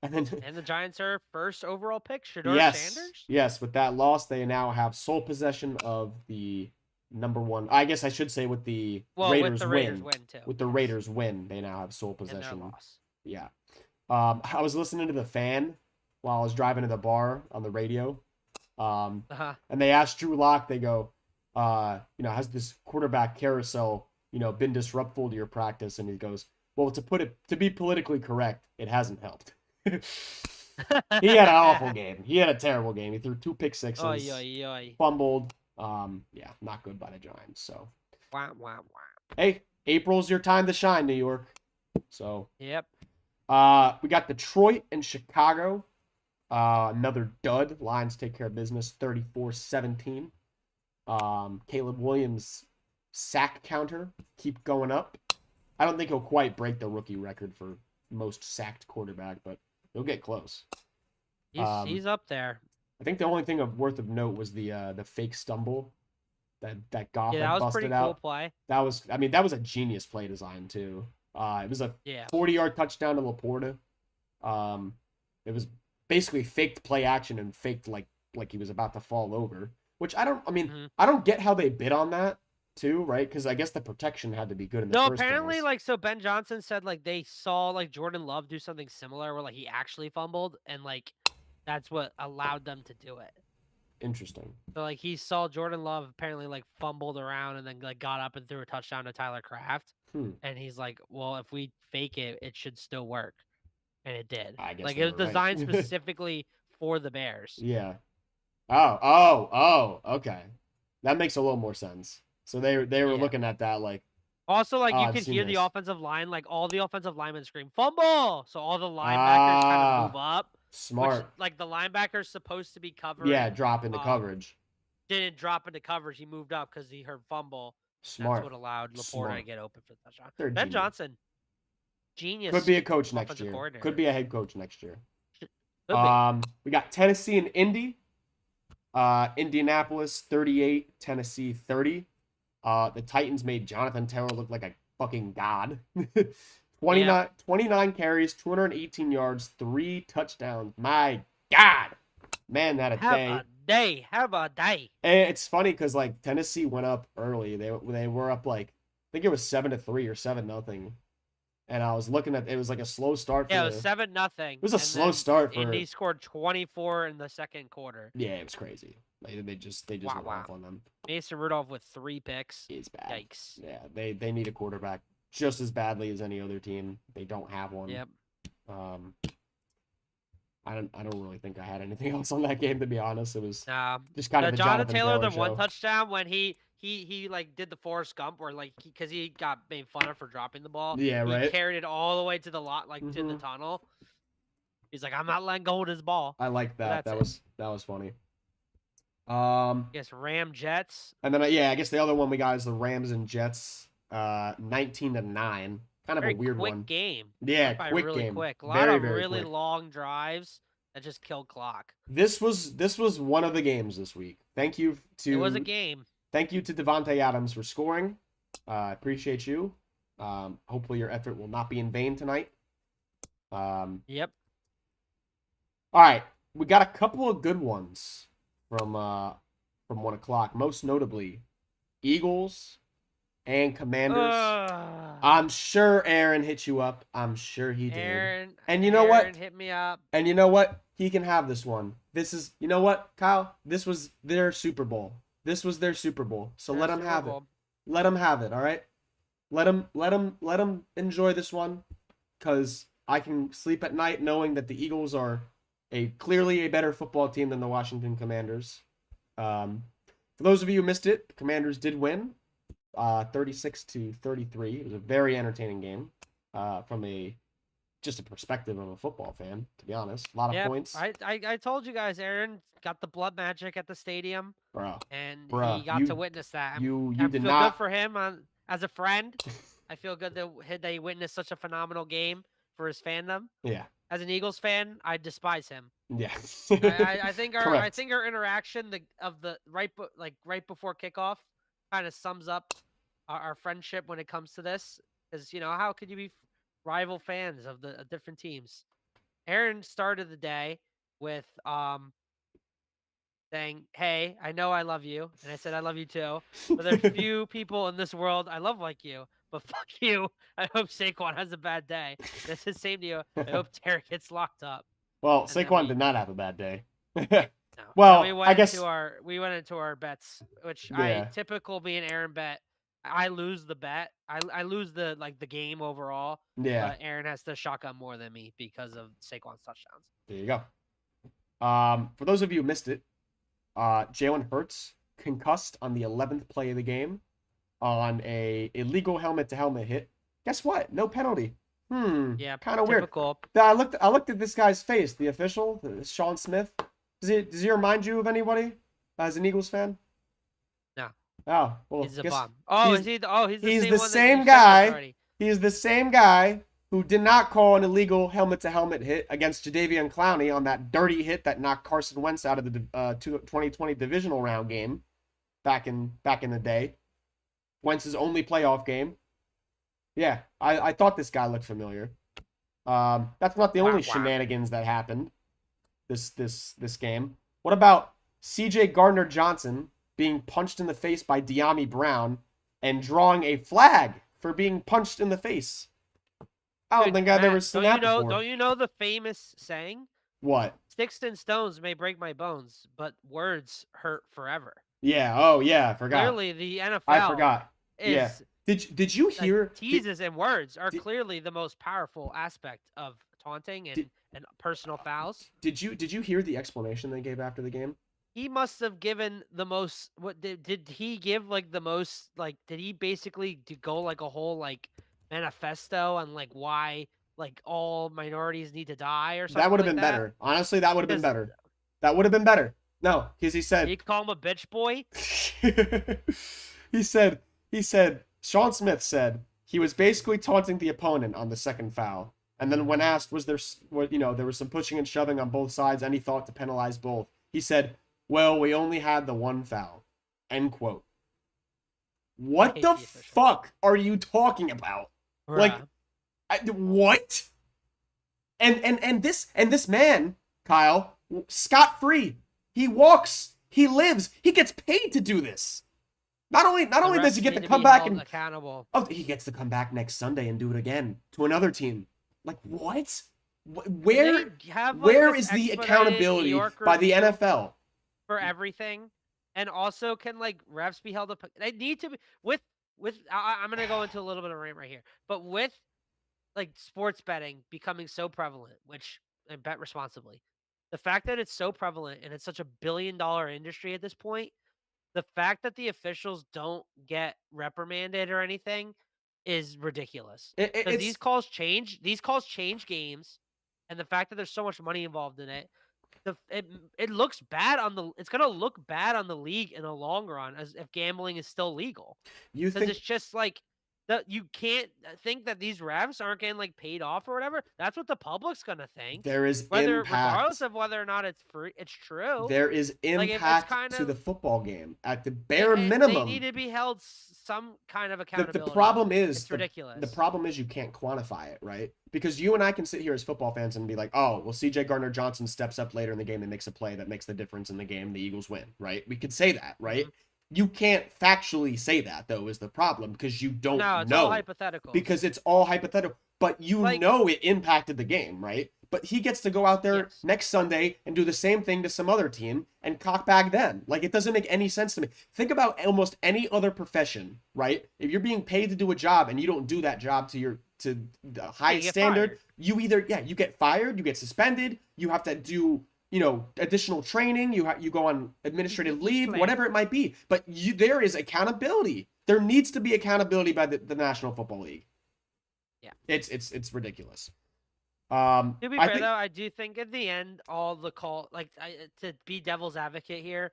[SPEAKER 1] And
[SPEAKER 2] the Giants are first overall pick. Shedeur Sanders?
[SPEAKER 1] Yes, with that loss, they now have sole possession of the number 1. I guess I should say with the Raiders win. With the Raiders win, they now have sole possession.
[SPEAKER 2] And their loss.
[SPEAKER 1] Yeah. I was listening to The Fan while I was driving to the bar on the radio. And they asked Drew Lock, they go, has this quarterback carousel, been disruptful to your practice? And he goes, well, to be politically correct, it hasn't helped. He had an awful game. He had a terrible game. He threw 2 pick
[SPEAKER 2] Oy,
[SPEAKER 1] sixes,
[SPEAKER 2] oy, oy.
[SPEAKER 1] fumbled. Yeah, not good by the Giants. So,
[SPEAKER 2] Wah, wah, wah.
[SPEAKER 1] hey, April's your time to shine, New York. So,
[SPEAKER 2] Yep.
[SPEAKER 1] we got Detroit and Chicago. Another dud. Lions take care of business, 34-17. Caleb Williams' sack counter keep going up. I don't think he'll quite break the rookie record for most sacked quarterback, but he'll get close.
[SPEAKER 2] He's up there.
[SPEAKER 1] I think the only thing worth of note was the fake stumble that Goff
[SPEAKER 2] Yeah,
[SPEAKER 1] had
[SPEAKER 2] that was
[SPEAKER 1] busted
[SPEAKER 2] pretty
[SPEAKER 1] out.
[SPEAKER 2] cool play.
[SPEAKER 1] That was a genius play design too. It was a 40-yard touchdown to Laporta. It was basically faked play action and faked like he was about to fall over. Which I don't get how they bid on that too, right? Because I guess the protection had to be good in the first place.
[SPEAKER 2] Apparently, like, so Ben Johnson said, like, they saw, like, Jordan Love do something similar where, like, he actually fumbled, and, like, that's what allowed them to do it.
[SPEAKER 1] Interesting.
[SPEAKER 2] So, like, he saw Jordan Love apparently, like, fumbled around and then, like, got up and threw a touchdown to Tyler Kraft. And he's like, well, if we fake it, it should still work. And it did.
[SPEAKER 1] I guess
[SPEAKER 2] like,
[SPEAKER 1] they
[SPEAKER 2] it was
[SPEAKER 1] were
[SPEAKER 2] designed
[SPEAKER 1] right.
[SPEAKER 2] specifically for the Bears.
[SPEAKER 1] Yeah. Oh, okay. That makes a little more sense. So they were looking at that like.
[SPEAKER 2] Also, like, you could hear the offensive line, like, all the offensive linemen scream, fumble! So all the linebackers kind of move up.
[SPEAKER 1] Smart.
[SPEAKER 2] Which, like, the linebacker's supposed to be covering.
[SPEAKER 1] Yeah, drop into coverage.
[SPEAKER 2] Didn't drop into coverage. He moved up because he heard fumble.
[SPEAKER 1] Smart.
[SPEAKER 2] That's what allowed Laporta to get open for the touchdown.
[SPEAKER 1] Ben
[SPEAKER 2] genius. Johnson, genius.
[SPEAKER 1] Could be a coach next year. Could be a head coach next year. We got Tennessee and Indy. Indianapolis 38, Tennessee 30. The Titans made Jonathan Taylor look like a fucking god. 29 carries, 218 yards, 3 touchdowns. My God. Man, that a day.
[SPEAKER 2] Have a day.
[SPEAKER 1] And it's funny because, like, Tennessee went up early. They were up, like, I think it was 7-3 or 7-0. And I was looking at it was like a slow start.
[SPEAKER 2] Yeah, it was 7-0.
[SPEAKER 1] It was a slow start for
[SPEAKER 2] Indy scored 24 in the second quarter.
[SPEAKER 1] Yeah, it was crazy. They just went off on them.
[SPEAKER 2] Mason Rudolph with 3 picks.
[SPEAKER 1] Is bad.
[SPEAKER 2] Yikes.
[SPEAKER 1] Yeah, they need a quarterback just as badly as any other team. They don't have one.
[SPEAKER 2] Yep.
[SPEAKER 1] I don't really think I had anything else on that game, to be honest. It was just kind of the
[SPEAKER 2] Jonathan Taylor, the
[SPEAKER 1] show.
[SPEAKER 2] one touchdown when he like did the Forrest Gump where like because he got made fun of for dropping the ball.
[SPEAKER 1] Yeah, right.
[SPEAKER 2] He carried it all the way to the lot, like to the tunnel. He's like, I'm not letting go of this ball.
[SPEAKER 1] I like that. That was funny.
[SPEAKER 2] Yes, Ram Jets.
[SPEAKER 1] And then I guess the other one we got is the Rams and Jets. 19-9. Kind of a weird
[SPEAKER 2] quick
[SPEAKER 1] one.
[SPEAKER 2] Game.
[SPEAKER 1] Yeah,
[SPEAKER 2] quick
[SPEAKER 1] really
[SPEAKER 2] game.
[SPEAKER 1] Quick.
[SPEAKER 2] A lot of really long drives that just killed clock.
[SPEAKER 1] This was one of the games this week. Thank you to.
[SPEAKER 2] It was a game.
[SPEAKER 1] Thank you to Devontae Adams for scoring. I appreciate you. Hopefully your effort will not be in vain tonight.
[SPEAKER 2] Yep.
[SPEAKER 1] All right, we got a couple of good ones from 1 o'clock. Most notably, Eagles and Commanders. I'm sure Aaron hit you up. I'm sure he did. And you know what?
[SPEAKER 2] Aaron hit me up.
[SPEAKER 1] And you know what? He can have this one. This is, you know what, Kyle? This was their Super Bowl. This was their Super Bowl. So let them have it. Let them have it. All right. Let them enjoy this one, because I can sleep at night knowing that the Eagles are clearly a better football team than the Washington Commanders. For those of you who missed it, the Commanders did win, 36-33. It was a very entertaining game, from just a perspective of a football fan, to be honest. A lot of points.
[SPEAKER 2] I told you guys, Aaron got the blood magic at the stadium, and he got to witness that. I feel good for him as a friend. I feel good that he witnessed such a phenomenal game for his fandom.
[SPEAKER 1] Yeah.
[SPEAKER 2] As an Eagles fan, I despise him.
[SPEAKER 1] Yeah.
[SPEAKER 2] I think our interaction right before kickoff kind of sums up our friendship when it comes to this. Because how could you be rival fans of the different teams? Aaron started the day with saying, "Hey, I know I love you," and I said, "I love you too." But there's few people in this world I love like you. But fuck you. I hope Saquon has a bad day. That's the same to you. I hope Derrick gets locked up.
[SPEAKER 1] Well, Saquon did not have a bad day.
[SPEAKER 2] No,
[SPEAKER 1] Well,
[SPEAKER 2] Then
[SPEAKER 1] I guess
[SPEAKER 2] we went into our bets, which I
[SPEAKER 1] yeah,
[SPEAKER 2] typical being Aaron bet. I lose the bet. I lose the the game overall,
[SPEAKER 1] yeah.
[SPEAKER 2] but Aaron has to shotgun more than me because of Saquon's touchdowns.
[SPEAKER 1] There you go. For those of you who missed it, Jalen Hurts concussed on the 11th play of the game on a illegal helmet to helmet hit. Guess what? No penalty.
[SPEAKER 2] Yeah,
[SPEAKER 1] Kind of weird.
[SPEAKER 2] typical.
[SPEAKER 1] I looked at this guy's face, the official, Sean Smith. Does he remind you of anybody as an Eagles fan?
[SPEAKER 2] No,
[SPEAKER 1] Oh, well,
[SPEAKER 2] he's a
[SPEAKER 1] guess
[SPEAKER 2] bum. Oh,
[SPEAKER 1] he's
[SPEAKER 2] is he? Oh, he's the
[SPEAKER 1] he's
[SPEAKER 2] same
[SPEAKER 1] the
[SPEAKER 2] one that you
[SPEAKER 1] same
[SPEAKER 2] said this
[SPEAKER 1] guy.
[SPEAKER 2] already.
[SPEAKER 1] He is the same guy who did not call an illegal helmet to helmet hit against Jadeveon Clowney on that dirty hit that knocked Carson Wentz out of the 2020 divisional round game back in the day. Wentz's only playoff game. Yeah, I thought this guy looked familiar. That's not the only shenanigans that happened this game. What about C.J. Gardner-Johnson being punched in the face by De'Ami Brown and drawing a flag for being punched in the face? I don't think I've ever seen that before.
[SPEAKER 2] Don't you know the famous saying?
[SPEAKER 1] What?
[SPEAKER 2] Sticks and stones may break my bones, but words hurt forever.
[SPEAKER 1] Yeah. Oh, yeah. I forgot.
[SPEAKER 2] Clearly, the NFL.
[SPEAKER 1] I forgot.
[SPEAKER 2] Yeah.
[SPEAKER 1] Did you hear?
[SPEAKER 2] Teases and words are clearly the most powerful aspect of taunting and personal fouls.
[SPEAKER 1] Did you hear the explanation they gave after the game?
[SPEAKER 2] He must have given the most. What did he give? Like the most? Like did he basically go like a whole like manifesto on like why like all minorities need to die or something?
[SPEAKER 1] That would have been better. Honestly, that would have been better. That would have been better. No, because he said
[SPEAKER 2] he called him a bitch boy.
[SPEAKER 1] he said Sean Smith said he was basically taunting the opponent on the second foul. And then when asked, was there there was some pushing and shoving on both sides, any thought to penalize both? He said, well, we only had the one foul. End quote. What the fuck are you talking about?
[SPEAKER 2] Bruh.
[SPEAKER 1] Like, what? And this man, Kyle, scot-free. He walks. He lives. He gets paid to do this. Not only does he get to come back and
[SPEAKER 2] accountable.
[SPEAKER 1] Oh, he gets to come back next Sunday and do it again to another team. Like what? Where is the accountability by the NFL
[SPEAKER 2] for everything? And also, can like refs be held up? They need to be with. I'm gonna go into a little bit of a rant right here, but with like sports betting becoming so prevalent, which I bet responsibly, the fact that it's so prevalent and it's such a billion-dollar industry at this point, the fact that the officials don't get reprimanded or anything is ridiculous. Because these calls change games, and the fact that there's so much money involved in it, it looks bad it's gonna look bad on the league in the long run as if gambling is still legal. Because it's just like you can't think that these refs aren't getting like paid off or whatever. That's what the public's gonna think.
[SPEAKER 1] There is
[SPEAKER 2] regardless of whether or not it's free, it's true.
[SPEAKER 1] There is impact to the football game at the bare minimum.
[SPEAKER 2] They need to be held some kind of accountability.
[SPEAKER 1] The problem is
[SPEAKER 2] it's ridiculous.
[SPEAKER 1] The problem is you can't quantify it, right? Because you and I can sit here as football fans and be like, oh, well, C.J. Gardner-Johnson steps up later in the game and makes a play that makes the difference in the game. The Eagles win, right? We could say that, right? Mm-hmm. You can't factually say that, though, is the problem, because you don't know.
[SPEAKER 2] It's all hypothetical.
[SPEAKER 1] Because it's all hypothetical. But you know it impacted the game, right? But he gets to go out there next Sunday and do the same thing to some other team and cockbag them. Like, it doesn't make any sense to me. Think about almost any other profession, right? If you're being paid to do a job and you don't do that job to the highest standard, you either, you get fired, you get suspended, you have to do additional training, you go on administrative leave, whatever it might be. But there is accountability. There needs to be accountability by the National Football League.
[SPEAKER 2] Yeah,
[SPEAKER 1] it's ridiculous.
[SPEAKER 2] To be fair, though, I do think at the end, all the call, to be devil's advocate here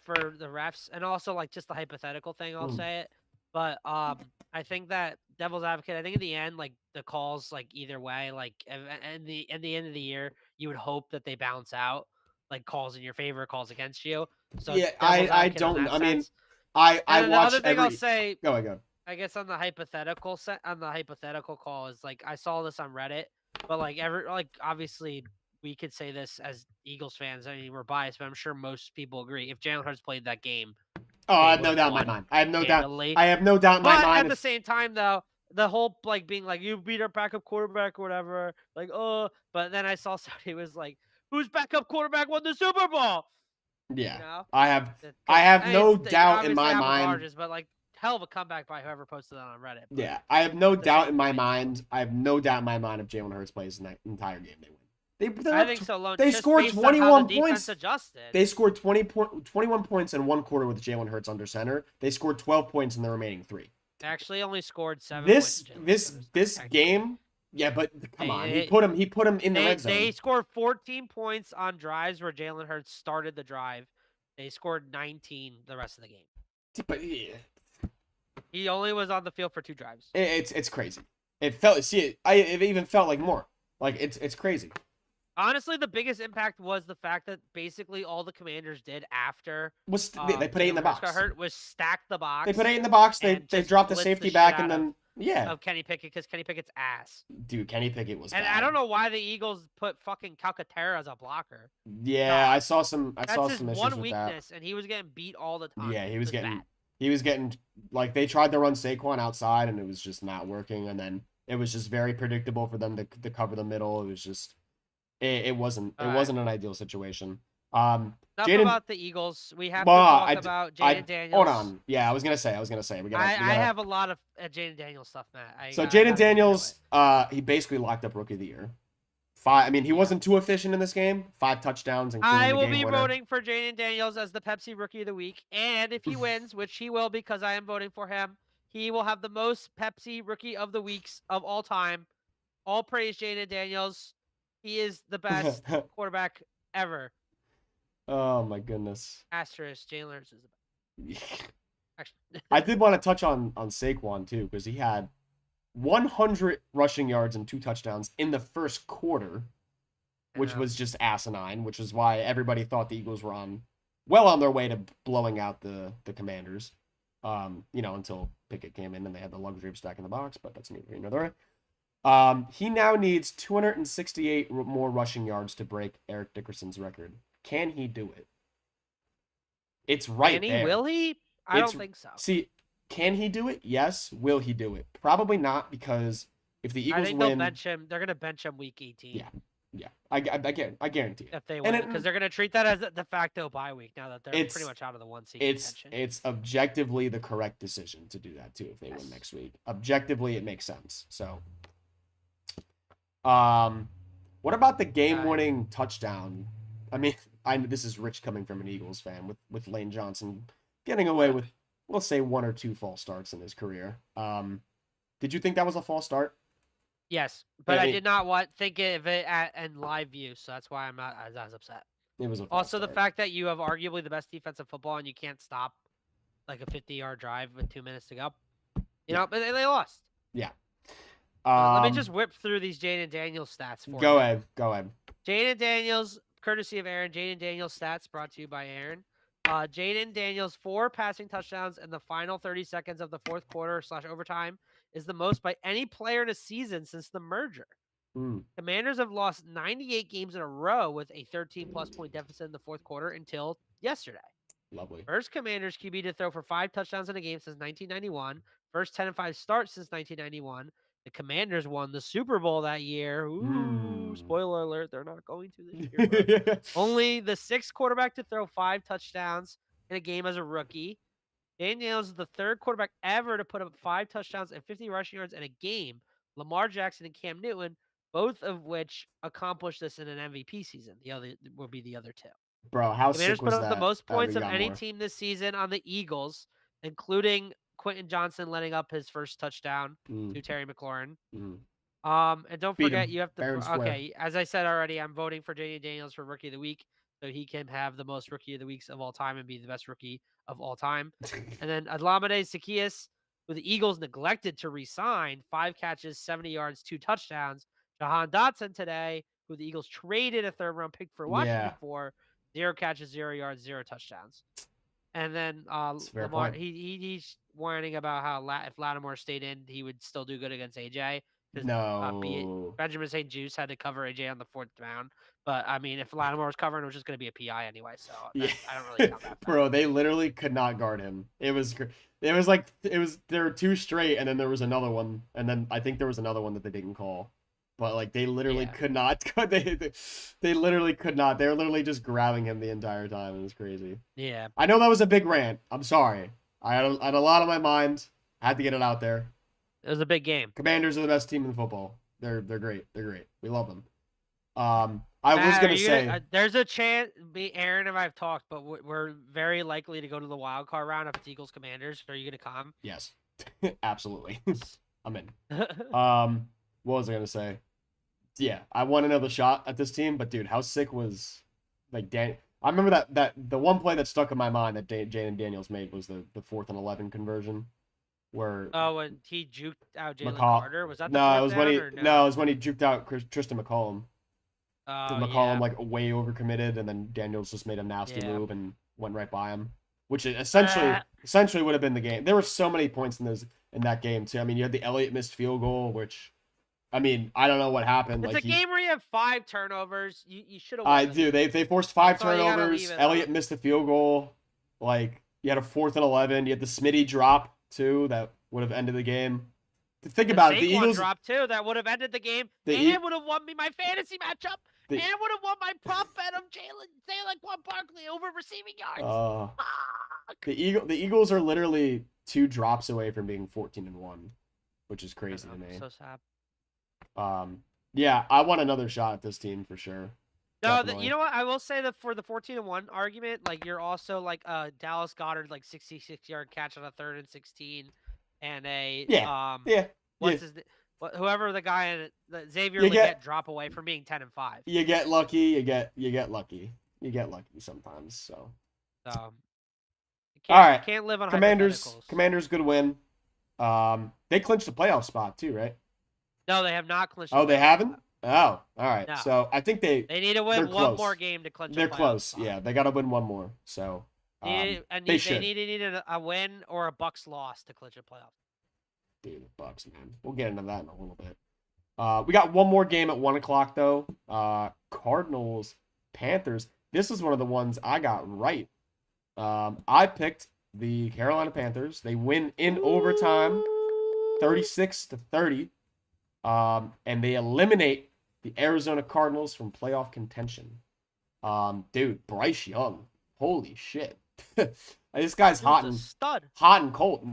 [SPEAKER 2] for the refs, and also like just the hypothetical thing, I'll say it. But I think that devil's advocate, I think at the end, like the calls, like either way, like at the end of the year, you would hope that they balance out, like calls in your favor, calls against you. So
[SPEAKER 1] yeah, I don't. I mean, I watch
[SPEAKER 2] every. I'll say.
[SPEAKER 1] Go ahead.
[SPEAKER 2] I guess on the hypothetical call is like I saw this on Reddit, but like obviously we could say this as Eagles fans. I mean, we're biased, but I'm sure most people agree. If Jalen Hurts played that game,
[SPEAKER 1] I have no doubt in my mind. I have no doubt in my mind.
[SPEAKER 2] But at the same time, though, the whole like being like you beat our backup quarterback or whatever, like but then I saw somebody was like, whose backup quarterback won the Super Bowl?
[SPEAKER 1] Yeah,
[SPEAKER 2] You know,
[SPEAKER 1] I have
[SPEAKER 2] because
[SPEAKER 1] no
[SPEAKER 2] it's
[SPEAKER 1] doubt in
[SPEAKER 2] obviously
[SPEAKER 1] my
[SPEAKER 2] apples and
[SPEAKER 1] mind.
[SPEAKER 2] oranges, but like hell of a comeback by whoever posted that on Reddit. But
[SPEAKER 1] Yeah, I have no
[SPEAKER 2] at the
[SPEAKER 1] doubt
[SPEAKER 2] same
[SPEAKER 1] in my
[SPEAKER 2] point,
[SPEAKER 1] mind. I have no doubt in my mind if Jalen Hurts plays the entire game, they win. They're
[SPEAKER 2] I
[SPEAKER 1] up.
[SPEAKER 2] think so alone,
[SPEAKER 1] They
[SPEAKER 2] just
[SPEAKER 1] scored
[SPEAKER 2] based on how the
[SPEAKER 1] 21
[SPEAKER 2] defense
[SPEAKER 1] points.
[SPEAKER 2] adjusted.
[SPEAKER 1] They scored 21 points in one quarter with Jalen Hurts under center. They scored 12 points in the remaining 3.
[SPEAKER 2] They actually only scored 7 points.
[SPEAKER 1] This game, yeah, but come on, he put him in the red zone.
[SPEAKER 2] They scored 14 points on drives where Jalen Hurts started the drive. They scored 19 the rest of the game.
[SPEAKER 1] But yeah,
[SPEAKER 2] He only was on the field for 2 drives.
[SPEAKER 1] it's crazy. It even felt like more. Like it's crazy.
[SPEAKER 2] Honestly, the biggest impact was the fact that basically all the Commanders did after
[SPEAKER 1] They put 8 in the box.
[SPEAKER 2] got hurt was stack the box.
[SPEAKER 1] They put 8 in the box. They dropped the safety back and then
[SPEAKER 2] of Kenny Pickett because Kenny Pickett's ass.
[SPEAKER 1] Dude, Kenny Pickett was
[SPEAKER 2] and
[SPEAKER 1] bad.
[SPEAKER 2] I don't know why the Eagles put fucking Calcaterra as a blocker.
[SPEAKER 1] Yeah, I saw some issues with that.
[SPEAKER 2] That's his one weakness, and he was getting beat all the time.
[SPEAKER 1] Yeah, he was getting like they tried to run Saquon outside and it was just not working, and then it was just very predictable for them to cover the middle. It was just it wasn't an ideal situation.
[SPEAKER 2] Enough about the Eagles. We have to talk about Jaden Daniels.
[SPEAKER 1] Hold on. Yeah, I was gonna say.
[SPEAKER 2] I have a lot of Jaden Daniels stuff, Matt.
[SPEAKER 1] So Jaden Daniels, he basically locked up Rookie of the Year. He wasn't too efficient in this game. 5 touchdowns.
[SPEAKER 2] I will be voting for Jaden Daniels as the Pepsi Rookie of the Week, and if he wins, which he will because I am voting for him, he will have the most Pepsi Rookie of the Weeks of all time. All praise Jaden Daniels. He is the best quarterback ever.
[SPEAKER 1] Oh my goodness.
[SPEAKER 2] Asterisk, Jalen Hurts is the best. Actually,
[SPEAKER 1] I did want to touch on Saquon too, because he had 100 rushing yards and 2 touchdowns in the first quarter, which was just asinine, which is why everybody thought the Eagles were on their way to blowing out the Commanders. Until Pickett came in and they had the luxury of stacking the box, but that's neither here nor there. He now needs 268 more rushing yards to break Eric Dickerson's record. Can he do it? It's right there.
[SPEAKER 2] Will he? I don't think so.
[SPEAKER 1] See, can he do it? Yes. Will he do it? Probably not, because if the Eagles win,
[SPEAKER 2] they'll bench him. They're gonna bench him week 18.
[SPEAKER 1] Yeah. I guarantee it.
[SPEAKER 2] If they win, because they're gonna treat that as a de facto bye week now that they're pretty much out of the 1 seed contention.
[SPEAKER 1] It's objectively the correct decision to do that too if they win next week. Objectively, it makes sense. So, what about the game-winning touchdown? I mean, this is rich coming from an Eagles fan with Lane Johnson getting away with, let's say, 1 or 2 false starts in his career. Did you think that was a false start?
[SPEAKER 2] Yes, but I did not think of it in live view, so that's why I'm not as upset.
[SPEAKER 1] It was a false
[SPEAKER 2] also
[SPEAKER 1] start.
[SPEAKER 2] The fact that you have arguably the best defensive football and you can't stop like a 50-yard drive with 2 minutes to go. You know, but they lost.
[SPEAKER 1] Yeah.
[SPEAKER 2] Let me just whip through these Jaden Daniels stats for you.
[SPEAKER 1] Go ahead.
[SPEAKER 2] Jaden Daniels, courtesy of Aaron. Jaden Daniels stats brought to you by Aaron. Jaden Daniels, 4 passing touchdowns in the final 30 seconds of the fourth quarter / overtime is the most by any player in a season since the merger. Commanders have lost 98 games in a row with a 13-plus point deficit in the fourth quarter until yesterday.
[SPEAKER 1] Lovely.
[SPEAKER 2] First Commanders QB to throw for 5 touchdowns in a game since 1991. First 10-5 start since 1991. The Commanders won the Super Bowl that year. Ooh, spoiler alert, they're not going to this year. But only the 6th quarterback to throw 5 touchdowns in a game as a rookie. Daniels is the 3rd quarterback ever to put up 5 touchdowns and 50 rushing yards in a game. Lamar Jackson and Cam Newton, both of which accomplished this in an MVP season. The other will be the other 2.
[SPEAKER 1] Bro, how sick was that?
[SPEAKER 2] Put up the most points of any team this season on the Eagles, including Quentin Johnson letting up his first touchdown to Terry McLaurin. And don't forget, you have to. Okay, as I said already, I'm voting for Jaden Daniels for Rookie of the Week, so he can have the most Rookie of the Weeks of all time and be the best rookie of all time. And then Adlamade Zaccheaus, who the Eagles neglected to re-sign, 5 catches, 70 yards, 2 touchdowns. Jahan Dotson today, who the Eagles traded a 3rd-round pick for Washington for, 0 catches, 0 yards, 0 touchdowns. And then Lamar, he's whining about how if Lattimore stayed in, he would still do good against AJ.
[SPEAKER 1] No.
[SPEAKER 2] Benjamin St. Juice had to cover AJ on the 4th down. But, I mean, if Lattimore was covering, it was just going to be a PI anyway. So I don't really count that.
[SPEAKER 1] Bro, they literally could not guard him. There were 2 straight, and then there was another one. And then I think there was another one that they didn't call. but like they literally
[SPEAKER 2] Yeah.
[SPEAKER 1] could not. They literally could not. They were literally just grabbing him the entire time. It was crazy.
[SPEAKER 2] Yeah.
[SPEAKER 1] I know that was a big rant. I'm sorry. I had a lot on my mind. I had to get it out there.
[SPEAKER 2] It was a big game.
[SPEAKER 1] Commanders are the best team in football. They're great. They're great. We love them. I was
[SPEAKER 2] Matt,
[SPEAKER 1] gonna say
[SPEAKER 2] there's a chance. Me, Aaron, and I've talked, but we're very likely to go to the wild card round if it's Eagles Commanders. Are you gonna come?
[SPEAKER 1] yes, absolutely. I'm in. What was I gonna say? Yeah, I want another shot at this team, but dude, how sick was like Dan? I remember that the one play that stuck in my mind that Jaden Daniels made was the 4th and 11 conversion, where
[SPEAKER 2] Oh, when he juked out Jalen
[SPEAKER 1] McCall.
[SPEAKER 2] Carter, was that the
[SPEAKER 1] No, it
[SPEAKER 2] fourth
[SPEAKER 1] was when
[SPEAKER 2] down
[SPEAKER 1] he
[SPEAKER 2] or
[SPEAKER 1] no, it was when he juked out Tristan McCollum.
[SPEAKER 2] Oh,
[SPEAKER 1] McCollum
[SPEAKER 2] yeah.
[SPEAKER 1] like way overcommitted, and then Daniels just made a nasty
[SPEAKER 2] Yeah.
[SPEAKER 1] move and went right by him, which essentially would have been the game. There were so many points in that game too. I mean, you had the Elliott missed field goal, which I mean, I don't know what happened.
[SPEAKER 2] It's
[SPEAKER 1] Like
[SPEAKER 2] a game where you have 5 turnovers. You should have.
[SPEAKER 1] I do. They forced 5
[SPEAKER 2] That's why you gotta
[SPEAKER 1] turnovers.
[SPEAKER 2] leave it
[SPEAKER 1] Elliott
[SPEAKER 2] up.
[SPEAKER 1] missed the field goal. Like you had a 4th and 11. You had the Smitty drop too that would have ended the game. To think about it, the Eagles
[SPEAKER 2] drop too that would have ended the game and would have won me my fantasy matchup and would have won my prop bet of Saquon Barkley over receiving yards.
[SPEAKER 1] The Eagles are literally 2 drops away from being 14-1, which is crazy to me.
[SPEAKER 2] So sad.
[SPEAKER 1] Yeah, I want another shot at this team for sure.
[SPEAKER 2] No, you know what? I will say that for the 14-1 argument, like you're also like Dallas Goedert like 66-yard catch on a 3rd and 16, and whoever the guy in it, Xavier Legette drop away from being 10-5.
[SPEAKER 1] You get lucky. You get lucky. You get lucky sometimes. So.
[SPEAKER 2] All
[SPEAKER 1] right.
[SPEAKER 2] Can't live on
[SPEAKER 1] Commanders.
[SPEAKER 2] hypotheticals.
[SPEAKER 1] Commanders good win. They clinched the playoff spot too, right?
[SPEAKER 2] No, they have not clinched.
[SPEAKER 1] Oh, they haven't. Oh, all right.
[SPEAKER 2] No.
[SPEAKER 1] So I think they
[SPEAKER 2] need to win one more game to clinch.
[SPEAKER 1] They're close. Spot. Yeah, they got to win one more. So
[SPEAKER 2] they need a win or a Bucks loss to clinch a playoff.
[SPEAKER 1] Dude, the Bucks, man. We'll get into that in a little bit. We got one more game at 1:00 though. Cardinals, Panthers. This is one of the ones I got right. I picked the Carolina Panthers. They win in overtime, 36-30. And they eliminate the Arizona Cardinals from playoff contention. Dude, Bryce Young, holy shit, this guy's hot and cold.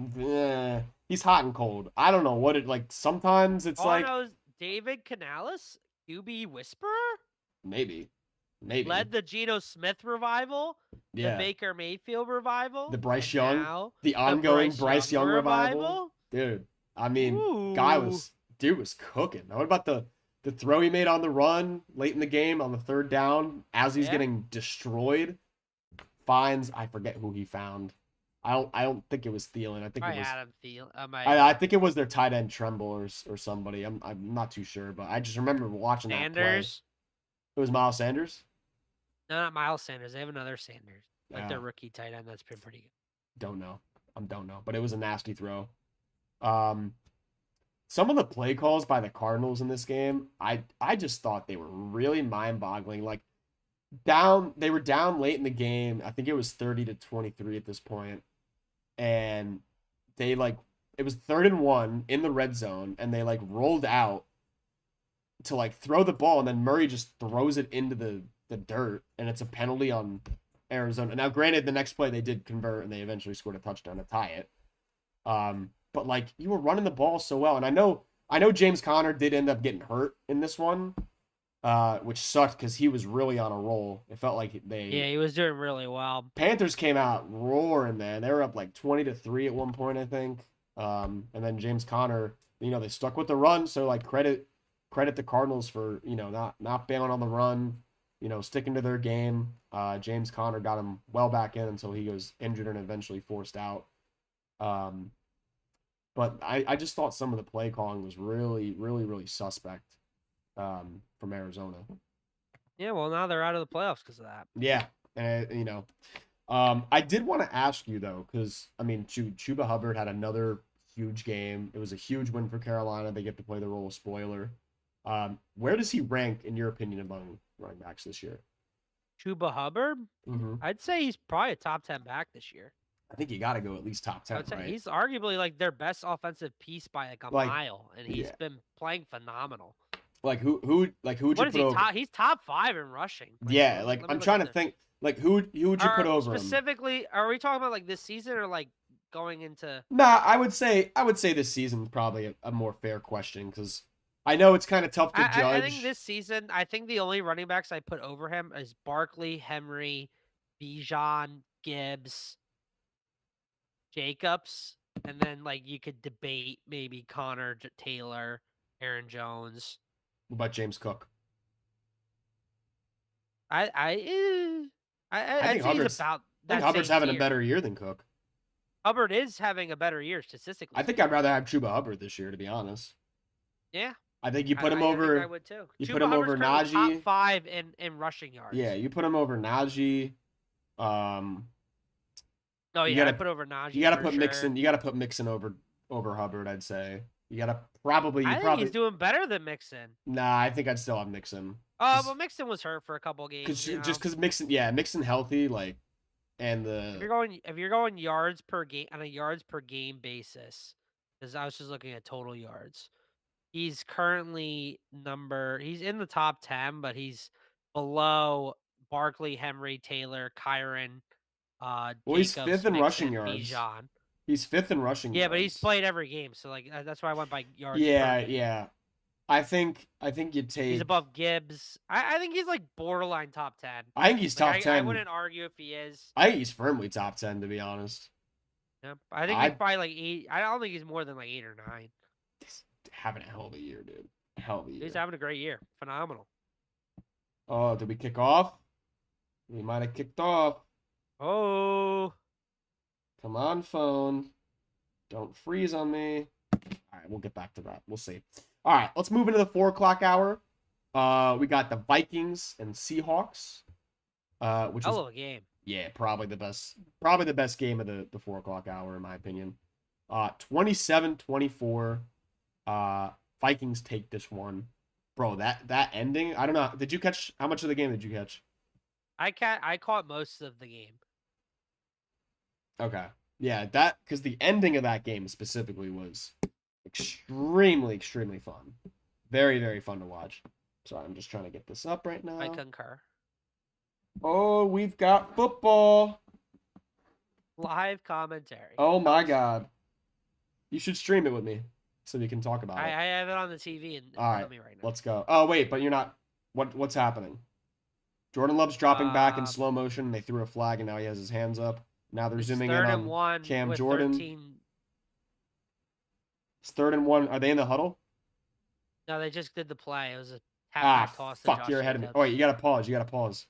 [SPEAKER 1] He's hot and cold. I don't know what it like. Sometimes it's
[SPEAKER 2] I know is David Canales, QB whisperer.
[SPEAKER 1] Maybe
[SPEAKER 2] led the Geno Smith revival.
[SPEAKER 1] Yeah.
[SPEAKER 2] The Baker Mayfield revival.
[SPEAKER 1] The Bryce Young, the ongoing Bryce Young revival. Dude, I mean, dude was cooking. What about the throw he made on the run late in the game on the 3rd down as he's getting destroyed? Finds, I forget who he found. I don't think it was Thielen. I think it was
[SPEAKER 2] Adam Thielen.
[SPEAKER 1] I think it was their tight end Tremble or somebody. I'm not too sure, but I just remember watching that play. It was Miles Sanders.
[SPEAKER 2] No, not Miles Sanders. They have another Sanders, like their rookie tight end. That's been pretty good.
[SPEAKER 1] Don't know, but it was a nasty throw. Some of the play calls by the Cardinals in this game, I just thought they were really mind-boggling. Like they were down late in the game. I think it was 30-23 at this point. And they it was 3rd and 1 in the red zone, and they rolled out to throw the ball, and then Murray just throws it into the dirt, and it's a penalty on Arizona. Now, granted, the next play they did convert, and they eventually scored a touchdown to tie it. But you were running the ball so well, and I know James Conner did end up getting hurt in this one, which sucked because he was really on a roll. It felt like
[SPEAKER 2] he was doing really well.
[SPEAKER 1] Panthers came out roaring, man. They were up 20-3 at one point, I think. And then James Conner, they stuck with the run, so credit the Cardinals for not bailing on the run, sticking to their game. James Conner got him well back in until he was injured and eventually forced out. But I just thought some of the play calling was really, really, really suspect from Arizona.
[SPEAKER 2] Yeah, well, now they're out of the playoffs because of that.
[SPEAKER 1] Yeah, and I did want to ask you though, because I mean, Chuba Hubbard had another huge game. It was a huge win for Carolina. They get to play the role of spoiler. Where does he rank in your opinion among running backs this year?
[SPEAKER 2] Chuba Hubbard?
[SPEAKER 1] Mm-hmm.
[SPEAKER 2] I'd say he's probably a top 10 back this year.
[SPEAKER 1] I think you got to go at least top 10.
[SPEAKER 2] I would say
[SPEAKER 1] right?
[SPEAKER 2] he's arguably their best offensive piece by a mile, and he's been playing phenomenal.
[SPEAKER 1] Like who would you
[SPEAKER 2] What is
[SPEAKER 1] put
[SPEAKER 2] he
[SPEAKER 1] over?
[SPEAKER 2] top? He's top 5 in rushing. Like,
[SPEAKER 1] Yeah, like
[SPEAKER 2] let me
[SPEAKER 1] I'm
[SPEAKER 2] look
[SPEAKER 1] trying
[SPEAKER 2] at
[SPEAKER 1] to
[SPEAKER 2] this.
[SPEAKER 1] think. Like who would you put over him?
[SPEAKER 2] Specifically, are we talking about like this season or like going into?
[SPEAKER 1] Nah, I would say this season's probably a more fair question because I know it's kind of tough to
[SPEAKER 2] I think
[SPEAKER 1] judge.
[SPEAKER 2] this season, I think the only running backs I put over him is Barkley, Henry, Bijan, Gibbs, Jacobs, and then like you could debate maybe Connor Taylor, Aaron Jones.
[SPEAKER 1] What about James Cook?
[SPEAKER 2] I I eh,
[SPEAKER 1] I
[SPEAKER 2] I'd
[SPEAKER 1] think
[SPEAKER 2] say he's
[SPEAKER 1] Hubbard's.
[SPEAKER 2] about
[SPEAKER 1] I think
[SPEAKER 2] that
[SPEAKER 1] Hubbard's
[SPEAKER 2] same
[SPEAKER 1] having a
[SPEAKER 2] tier.
[SPEAKER 1] better year than Cook.
[SPEAKER 2] Hubbard is having a better year
[SPEAKER 1] I
[SPEAKER 2] statistically
[SPEAKER 1] think I'd
[SPEAKER 2] speaking.
[SPEAKER 1] rather have Chuba Hubbard this year, to be honest.
[SPEAKER 2] Yeah,
[SPEAKER 1] I think you put him
[SPEAKER 2] I think I
[SPEAKER 1] over.
[SPEAKER 2] would too.
[SPEAKER 1] You put
[SPEAKER 2] Chuba
[SPEAKER 1] him
[SPEAKER 2] Hubbard's
[SPEAKER 1] over
[SPEAKER 2] currently top
[SPEAKER 1] Najee.
[SPEAKER 2] 5 in rushing
[SPEAKER 1] Yeah,
[SPEAKER 2] yards.
[SPEAKER 1] you put him over Najee. Um,
[SPEAKER 2] Oh
[SPEAKER 1] you
[SPEAKER 2] yeah, I
[SPEAKER 1] gotta
[SPEAKER 2] put over
[SPEAKER 1] you
[SPEAKER 2] Najee
[SPEAKER 1] gotta
[SPEAKER 2] for
[SPEAKER 1] put
[SPEAKER 2] sure.
[SPEAKER 1] Mixon. You gotta put Mixon over Hubbard. I'd say you gotta probably you
[SPEAKER 2] I think
[SPEAKER 1] probably
[SPEAKER 2] he's doing better than Mixon.
[SPEAKER 1] nah. I think I'd still have Mixon.
[SPEAKER 2] But Mixon was hurt for a couple games.
[SPEAKER 1] Cause
[SPEAKER 2] You
[SPEAKER 1] just
[SPEAKER 2] know,
[SPEAKER 1] because Mixon, yeah, Mixon healthy, like, and the
[SPEAKER 2] if you're going yards per game on a yards per game basis, because I was just looking at total yards. He's currently he's in the top 10, but he's below Barkley, Henry, Taylor, Kyron,
[SPEAKER 1] well, he's fifth
[SPEAKER 2] Jacobs,
[SPEAKER 1] in rushing
[SPEAKER 2] Mixon,
[SPEAKER 1] yards.
[SPEAKER 2] Bijan.
[SPEAKER 1] He's fifth in rushing
[SPEAKER 2] Yeah, but he's
[SPEAKER 1] yards.
[SPEAKER 2] played every game, so like that's why I went by yards per
[SPEAKER 1] Yeah,
[SPEAKER 2] game.
[SPEAKER 1] yeah. I think you'd
[SPEAKER 2] He's
[SPEAKER 1] take.
[SPEAKER 2] above Gibbs. I think he's like borderline top 10.
[SPEAKER 1] I think he's top
[SPEAKER 2] Like I
[SPEAKER 1] 10.
[SPEAKER 2] wouldn't argue if he is.
[SPEAKER 1] I think he's firmly top 10, to be honest.
[SPEAKER 2] Yeah, I think he's
[SPEAKER 1] I
[SPEAKER 2] probably like 8. I don't think he's more than like 8 or 9.
[SPEAKER 1] he's having a hell of a year, dude. Hell of a
[SPEAKER 2] He's
[SPEAKER 1] year.
[SPEAKER 2] having a great year. Phenomenal.
[SPEAKER 1] Oh, did we kick off? We might have kicked off.
[SPEAKER 2] Oh,
[SPEAKER 1] Come on, phone. Don't freeze on me. All right, we'll get back to that. We'll see. All right, let's move into the 4 o'clock hour. We got the Vikings and Seahawks, which
[SPEAKER 2] hell
[SPEAKER 1] was
[SPEAKER 2] of a game.
[SPEAKER 1] yeah, probably the best game of the 4 o'clock hour in my opinion. 27-24. Vikings take this one, bro. That ending, I don't know. Did you catch how much of the game did you catch?
[SPEAKER 2] I caught most of the game.
[SPEAKER 1] Okay, yeah, that because the ending of that game specifically was extremely fun, very fun to watch. Sorry, I'm just trying to get this up right now.
[SPEAKER 2] I concur.
[SPEAKER 1] Oh, we've got football.
[SPEAKER 2] Live commentary.
[SPEAKER 1] Oh my god. You should stream it with me so we can talk about it.
[SPEAKER 2] I have it on the TV in
[SPEAKER 1] All
[SPEAKER 2] front
[SPEAKER 1] right,
[SPEAKER 2] of me right now.
[SPEAKER 1] let's go. Oh wait, but you're not. What's happening? Jordan Love's dropping back in slow motion. They threw a flag and now he has his hands up. Now they're
[SPEAKER 2] It's
[SPEAKER 1] zooming in
[SPEAKER 2] 3rd
[SPEAKER 1] on
[SPEAKER 2] and 1
[SPEAKER 1] Cam
[SPEAKER 2] with
[SPEAKER 1] Jordan.
[SPEAKER 2] 13.
[SPEAKER 1] It's 3rd and 1. Are they in the huddle?
[SPEAKER 2] No, they just did the play. It was a halfback toss to
[SPEAKER 1] fuck,
[SPEAKER 2] Josh
[SPEAKER 1] you're ahead of me.
[SPEAKER 2] Jacobs.
[SPEAKER 1] Oh wait, you gotta pause. You gotta pause.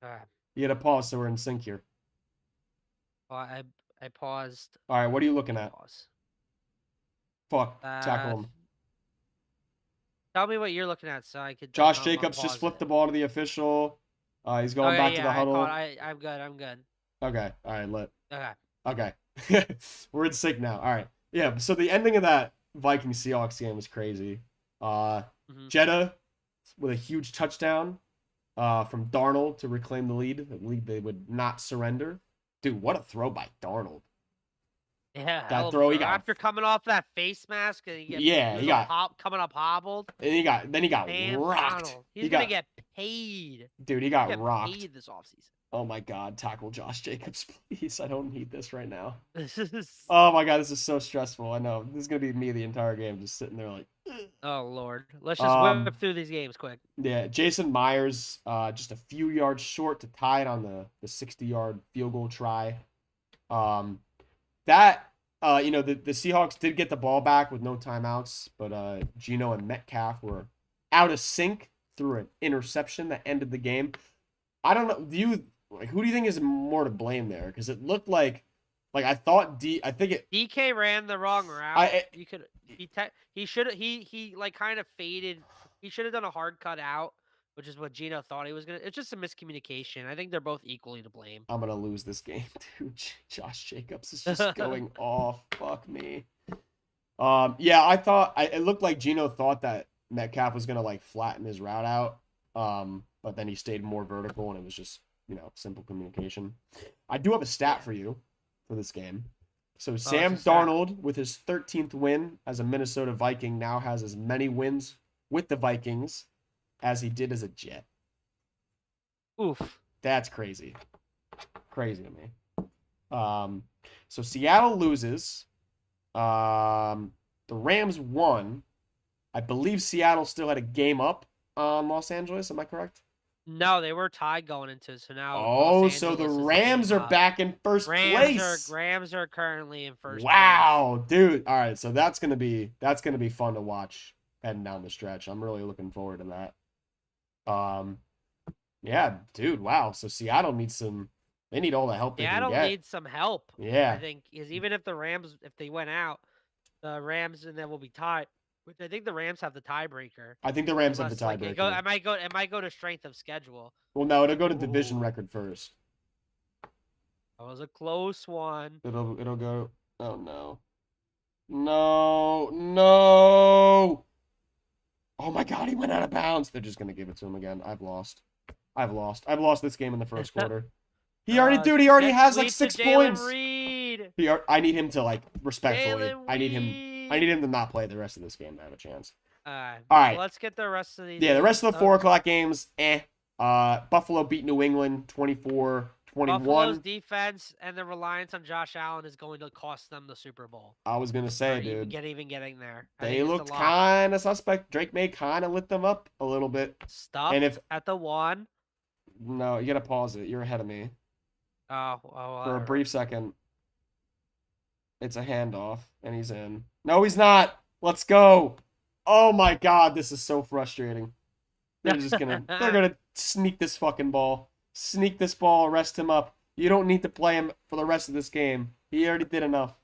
[SPEAKER 2] All right.
[SPEAKER 1] You gotta pause so we're in sync here.
[SPEAKER 2] Well, I paused.
[SPEAKER 1] All right, what are you looking at?
[SPEAKER 2] Pause.
[SPEAKER 1] Fuck, tackle him.
[SPEAKER 2] Tell me what you're looking at so I could.
[SPEAKER 1] Josh Jacobs just flipped the ball to the official. He's going back to the huddle.
[SPEAKER 2] I'm good. I'm good.
[SPEAKER 1] Okay, all right, lit.
[SPEAKER 2] Okay.
[SPEAKER 1] Okay. We're in sync now. All right. Yeah, so the ending of that Vikings Seahawks game was crazy. Jeddah with a huge touchdown from Darnold to reclaim the lead. The lead they would not surrender. Dude, what a throw by Darnold.
[SPEAKER 2] Yeah,
[SPEAKER 1] that throw he got
[SPEAKER 2] after coming off that face mask and he
[SPEAKER 1] got
[SPEAKER 2] coming up hobbled.
[SPEAKER 1] And he got rocked.
[SPEAKER 2] Donald. He's gonna get paid.
[SPEAKER 1] Dude, he got rocked.
[SPEAKER 2] Paid this offseason.
[SPEAKER 1] Oh my god, tackle Josh Jacobs, please. I don't need this right now.
[SPEAKER 2] This is
[SPEAKER 1] Oh my god, this is so stressful. I know. This is gonna be me the entire game, just sitting there like
[SPEAKER 2] oh lord. Let's just whip through these games quick.
[SPEAKER 1] Yeah, Jason Myers, just a few yards short to tie it on the 60-yard field goal try. The Seahawks did get the ball back with no timeouts, but Geno and Metcalf were out of sync through an interception that ended the game. I don't know. Who do you think is more to blame there? Because it looked like I thought
[SPEAKER 2] DK ran the wrong route. He like kind of faded. He should have done a hard cut out, which is what Geno thought he was gonna. It's just a miscommunication. I think they're both equally to blame.
[SPEAKER 1] I'm gonna lose this game, dude. Josh Jacobs is just going off. Fuck me. Yeah, I thought it looked like Geno thought that Metcalf was gonna like flatten his route out. But then he stayed more vertical, and it was just simple communication. I do have a stat for you for this game. So Sam Darnold, with his 13th win as a Minnesota Viking, now has as many wins with the Vikings as he did as a Jet.
[SPEAKER 2] Oof.
[SPEAKER 1] That's crazy. Crazy to me. So Seattle loses. The Rams won. I believe Seattle still had a game up on Los Angeles. Am I correct?
[SPEAKER 2] No, they were tied going into, so now Los
[SPEAKER 1] Oh, so the
[SPEAKER 2] Angeles is a
[SPEAKER 1] Rams
[SPEAKER 2] game
[SPEAKER 1] are
[SPEAKER 2] up.
[SPEAKER 1] back in first place.
[SPEAKER 2] Rams are currently in first place.
[SPEAKER 1] Wow, dude. All right, so that's gonna be fun to watch heading down the stretch. I'm really looking forward to that. Yeah, dude. Wow. So Seattle needs some. They need all the help they can
[SPEAKER 2] Seattle
[SPEAKER 1] get.
[SPEAKER 2] needs some help.
[SPEAKER 1] Yeah.
[SPEAKER 2] I think is even if the Rams, if they went out, the Rams and then will be tied. Which I think the Rams have the tiebreaker.
[SPEAKER 1] I think the Rams have the
[SPEAKER 2] Unless,
[SPEAKER 1] tiebreaker.
[SPEAKER 2] it might go to strength of schedule.
[SPEAKER 1] Well, no, it'll go to division record first.
[SPEAKER 2] That was a close one.
[SPEAKER 1] It'll go. Oh no. No. Oh my God, he went out of bounds. They're just gonna give it to him again. I've lost this game in the first quarter. He already has like 6 points.
[SPEAKER 2] Reed.
[SPEAKER 1] I need him to like respectfully.
[SPEAKER 2] Jalen
[SPEAKER 1] I need him to not play the rest of this game to have a chance.
[SPEAKER 2] All
[SPEAKER 1] right.
[SPEAKER 2] Well, let's get the rest of these.
[SPEAKER 1] Yeah, the rest of the 4 o'clock games, Buffalo beat New England 24-21.
[SPEAKER 2] Buffalo's defense and the reliance on Josh Allen is going to cost them the Super Bowl.
[SPEAKER 1] I was gonna say, dude,
[SPEAKER 2] even getting there.
[SPEAKER 1] They looked kind of suspect. Drake May kind of lit them up a little bit.
[SPEAKER 2] Stuff. And if at the 1.
[SPEAKER 1] No, you gotta pause it. You're ahead of me. For a brief second. It's a handoff, and he's in. No, he's not. Let's go. Oh my God, this is so frustrating. They're gonna sneak this fucking ball. Sneak this ball, rest him up. You don't need to play him for the rest of this game. He already did enough.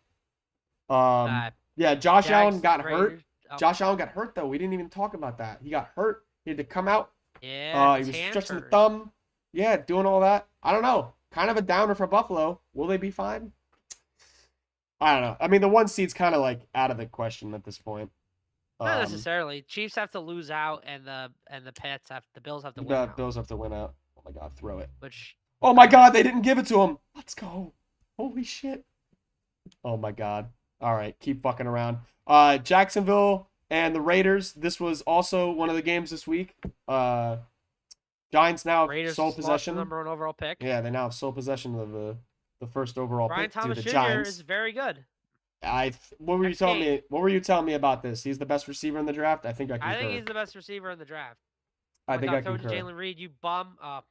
[SPEAKER 1] Yeah, Josh Allen got hurt. Josh Allen got hurt, though. We didn't even talk about that. He got hurt. He had to come out.
[SPEAKER 2] Yeah,
[SPEAKER 1] he was stretching the thumb. Yeah, doing all that. I don't know. Kind of a downer for Buffalo. Will they be fine? I don't know. I mean, the 1 seed's kind of like out of the question at this point.
[SPEAKER 2] Not necessarily. Chiefs have to lose out, and the Bills have to win out.
[SPEAKER 1] Bills have to win out. Oh my God, throw it.
[SPEAKER 2] Oh
[SPEAKER 1] my God, they didn't give it to him. Let's go. Holy shit. Oh my God. All right, keep fucking around. Jacksonville and the Raiders. This was also one of the games this week. Giants now have sole possession.
[SPEAKER 2] Number 1 overall pick.
[SPEAKER 1] Yeah, they now have sole possession of the first overall
[SPEAKER 2] Brian
[SPEAKER 1] pick.
[SPEAKER 2] Thomas
[SPEAKER 1] the
[SPEAKER 2] Jr.
[SPEAKER 1] Giants.
[SPEAKER 2] is very good.
[SPEAKER 1] What were you telling me? What were you telling me about this? He's the best receiver in the draft. I think I concur.
[SPEAKER 2] I think he's the best receiver in the draft.
[SPEAKER 1] I think I concur.
[SPEAKER 2] Throw to Jalen Reed, you bum.
[SPEAKER 1] How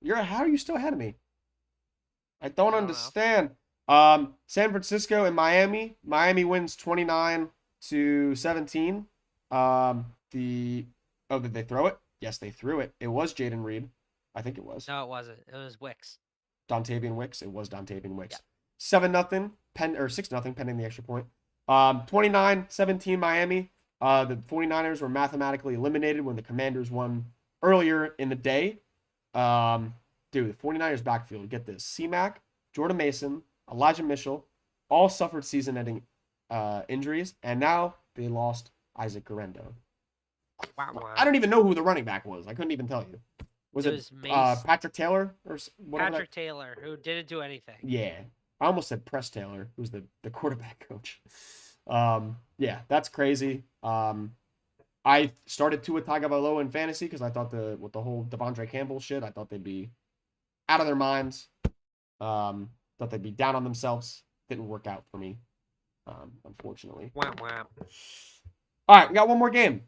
[SPEAKER 1] are you still ahead of me? I don't understand. San Francisco and Miami. Miami wins 29-17. Did they throw it? Yes, they threw it. It was Jaden Reed. I think it was.
[SPEAKER 2] No, it wasn't. It was Wicks.
[SPEAKER 1] Dontavian Wicks. It was Dontavian Wicks. Yeah. 7-0, 6-0, pending the extra point. 29-17 Miami. The 49ers were mathematically eliminated when the Commanders won earlier in the day. Dude, the 49ers backfield, get this. C-Mac, Jordan Mason, Elijah Mitchell, all suffered season-ending injuries, and now they lost Isaac Guerrero.
[SPEAKER 2] Wow.
[SPEAKER 1] I don't even know who the running back was. I couldn't even tell you. Was it Patrick Taylor or whatever?
[SPEAKER 2] Patrick Taylor, who didn't do anything.
[SPEAKER 1] Yeah. I almost said Press Taylor, who's the quarterback coach. Yeah, that's crazy. I started Tua Tagovailoa in fantasy because I thought with the whole Devondre Campbell shit, I thought they'd be out of their minds. Thought they'd be down on themselves. Didn't work out for me, unfortunately.
[SPEAKER 2] Wow.
[SPEAKER 1] All right, we got one more game.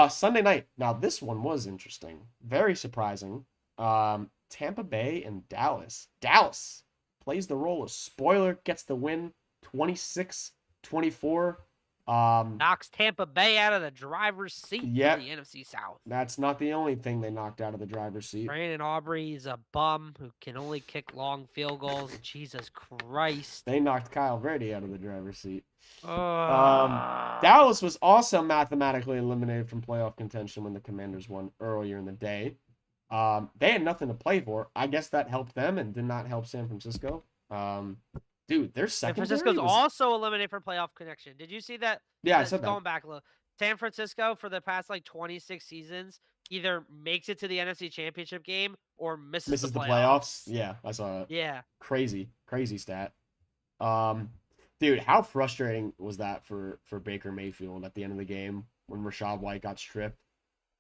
[SPEAKER 1] Sunday night. Now, this one was interesting. Very surprising. Tampa Bay and Dallas. Dallas plays the role of spoiler, gets the win 26-24.
[SPEAKER 2] Knocks Tampa Bay out of the driver's seat in the NFC South.
[SPEAKER 1] That's not the only thing they knocked out of the driver's seat.
[SPEAKER 2] Brandon Aubrey's a bum who can only kick long field goals. Jesus Christ.
[SPEAKER 1] They knocked Kyle Verdi out of the driver's seat. Dallas was also mathematically eliminated from playoff contention when the Commanders won earlier in the day. They had nothing to play for. I guess that helped them and did not help San Francisco. Dude, their secondary
[SPEAKER 2] San Francisco's also eliminated from playoff connection. Did you see that?
[SPEAKER 1] Yeah, I said that.
[SPEAKER 2] Going back a little. San Francisco, for the past 26 seasons, either makes it to the NFC Championship game or misses the playoffs.
[SPEAKER 1] Yeah, I saw it.
[SPEAKER 2] Yeah.
[SPEAKER 1] Crazy stat. Dude, how frustrating was that for Baker Mayfield at the end of the game when Rashad White got stripped.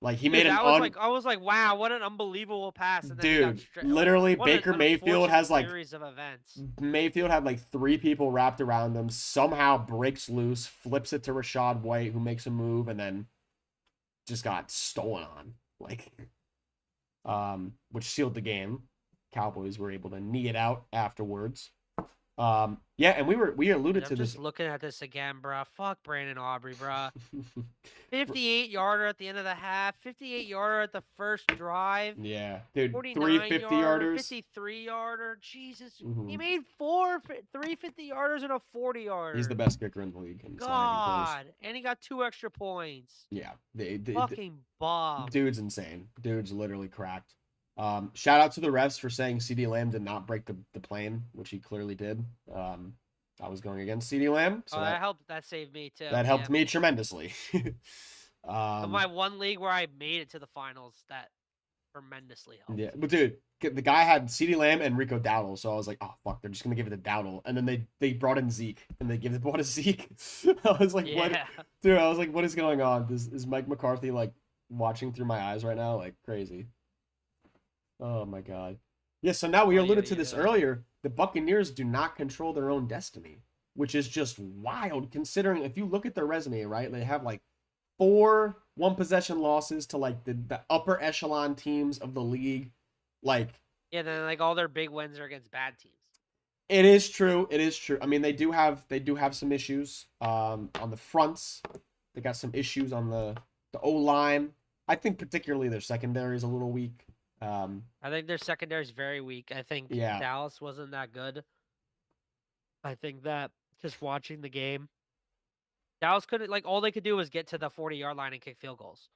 [SPEAKER 1] Like he
[SPEAKER 2] Dude,
[SPEAKER 1] made an
[SPEAKER 2] I was like, wow, what an unbelievable pass, and then he got
[SPEAKER 1] dude.
[SPEAKER 2] stripped.
[SPEAKER 1] Literally,
[SPEAKER 2] What an
[SPEAKER 1] Baker Mayfield has
[SPEAKER 2] unfortunate
[SPEAKER 1] like
[SPEAKER 2] series of events.
[SPEAKER 1] Mayfield had like 3 people wrapped around him. Somehow breaks loose, flips it to Rashad White, who makes a move, and then just got stolen on. Like, which sealed the game. Cowboys were able to knee it out afterwards. Yeah, and we alluded
[SPEAKER 2] Dude,
[SPEAKER 1] to
[SPEAKER 2] I'm
[SPEAKER 1] this.
[SPEAKER 2] just looking at this again, bro. Fuck Brandon Aubrey, bro. 58-yarder at the end of the half. 58-yarder at the first drive.
[SPEAKER 1] Yeah, dude, 3
[SPEAKER 2] 49-yarder,
[SPEAKER 1] 50-yarders.
[SPEAKER 2] 53-yarder. Jesus, he
[SPEAKER 1] Mhm.
[SPEAKER 2] made 3 50-yarders and a 40-yarder.
[SPEAKER 1] He's the best kicker in the league. And it's not even close.
[SPEAKER 2] God, and he got 2 extra points.
[SPEAKER 1] Yeah,
[SPEAKER 2] Fucking bomb.
[SPEAKER 1] dude's insane. Dude's literally cracked. Shout out to the refs for saying CD Lamb did not break the plane, which he clearly did. I was going against CD Lamb, so
[SPEAKER 2] that helped. That saved me too.
[SPEAKER 1] that helped me tremendously.
[SPEAKER 2] Of my one league where I made it to the finals, that tremendously helped.
[SPEAKER 1] Yeah, but dude, the guy had CD Lamb and Rico Dowdle, so I was like, oh fuck, they're just gonna give it to Dowdle, and then they brought in Zeke, and they give the ball to Zeke. I was like, what, dude? I was like, what is going on? Is Mike McCarthy like watching through my eyes right now, like crazy? Oh my god. Yeah, so now we alluded to this earlier. The Buccaneers do not control their own destiny, which is just wild considering if you look at their resume, right? They have like 4 one-possession losses to like the upper echelon teams of the league. Like,
[SPEAKER 2] yeah, then like all their big wins are against bad teams.
[SPEAKER 1] It is true. It is true. I mean, they do have some issues on the fronts. They got some issues on the O-line. I think particularly their secondary is a little weak.
[SPEAKER 2] I think their secondary is very weak. I think Dallas wasn't that good. I think that just watching the game, Dallas couldn't, like, all they could do was get to the 40-yard line and kick field goals.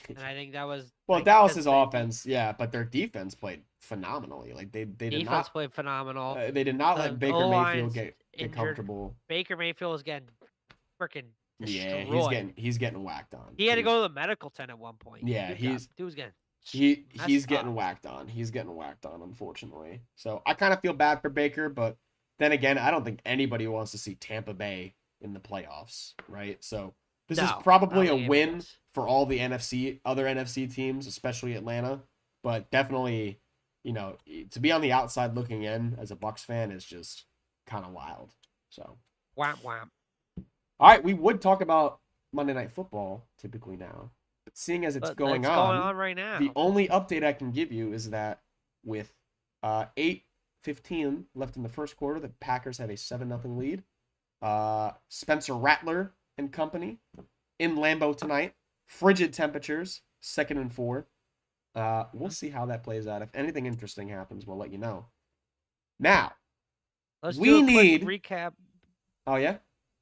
[SPEAKER 2] And I think that was
[SPEAKER 1] well,
[SPEAKER 2] like,
[SPEAKER 1] Dallas's offense, yeah, but their defense played phenomenally. Like they did not
[SPEAKER 2] played phenomenal.
[SPEAKER 1] They did not let Baker Mayfield get comfortable.
[SPEAKER 2] Baker Mayfield was getting freaking destroyed.
[SPEAKER 1] Yeah, he's getting whacked on.
[SPEAKER 2] He had to go to the medical tent at one point.
[SPEAKER 1] Yeah,
[SPEAKER 2] dude was getting
[SPEAKER 1] he's getting whacked on. He's getting whacked on, unfortunately. So I kind of feel bad for Baker, but then again, I don't think anybody wants to see Tampa Bay in the playoffs, right? So this is probably a win for all the other NFC teams, especially Atlanta. But definitely, to be on the outside looking in as a Bucs fan is just kind of wild. So
[SPEAKER 2] wham wham.
[SPEAKER 1] All right, we would talk about Monday Night Football typically now. But seeing as it's going on
[SPEAKER 2] right now,
[SPEAKER 1] the only update I can give you is that with 8:15 left in the first quarter, the Packers have a 7-0 lead. Spencer Rattler and company in Lambeau tonight. Frigid temperatures, 2nd and 4. We'll see how that plays out. If anything interesting happens, we'll let you know. Now,
[SPEAKER 2] let's do a quick recap.
[SPEAKER 1] Oh, yeah?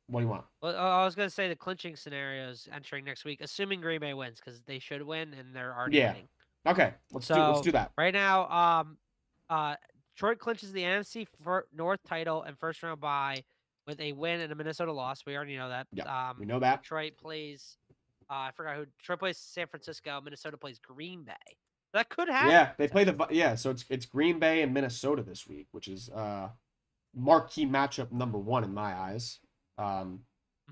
[SPEAKER 1] What do you want?
[SPEAKER 2] Well, I was going to say the clinching scenarios entering next week, assuming Green Bay wins, because they should win, and they're already winning.
[SPEAKER 1] Okay, let's do that.
[SPEAKER 2] Right now, Detroit clinches the NFC North title and first-round bye with a win and a Minnesota loss. We already know that.
[SPEAKER 1] Yeah, we know that.
[SPEAKER 2] Detroit plays, I forgot who. Detroit plays San Francisco. Minnesota plays Green Bay. That could happen.
[SPEAKER 1] Yeah, they play so it's Green Bay and Minnesota this week, which is marquee matchup number 1 in my eyes.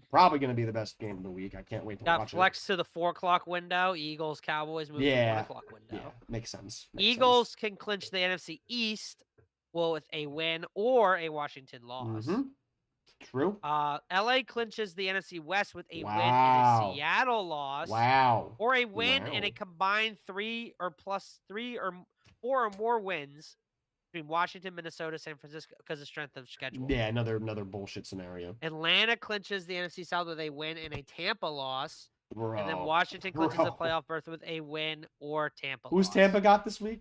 [SPEAKER 1] Probably going to be the best game of the week. I can't wait to watch it.
[SPEAKER 2] Flex to the 4:00 window. Eagles, Cowboys move to the 1:00 window.
[SPEAKER 1] Yeah, makes sense.
[SPEAKER 2] Eagles can clinch the NFC East with a win or a Washington loss.
[SPEAKER 1] Mm-hmm. True.
[SPEAKER 2] LA clinches the NFC West with a win and a Seattle loss.
[SPEAKER 1] Wow.
[SPEAKER 2] Or a win and a combined 3 or 4 or more wins between Washington, Minnesota, San Francisco because of strength of schedule.
[SPEAKER 1] Yeah, another bullshit scenario.
[SPEAKER 2] Atlanta clinches the NFC South with a win and a Tampa loss. And then Washington clinches a playoff berth with a win or Tampa
[SPEAKER 1] Who's
[SPEAKER 2] loss.
[SPEAKER 1] Tampa got this week?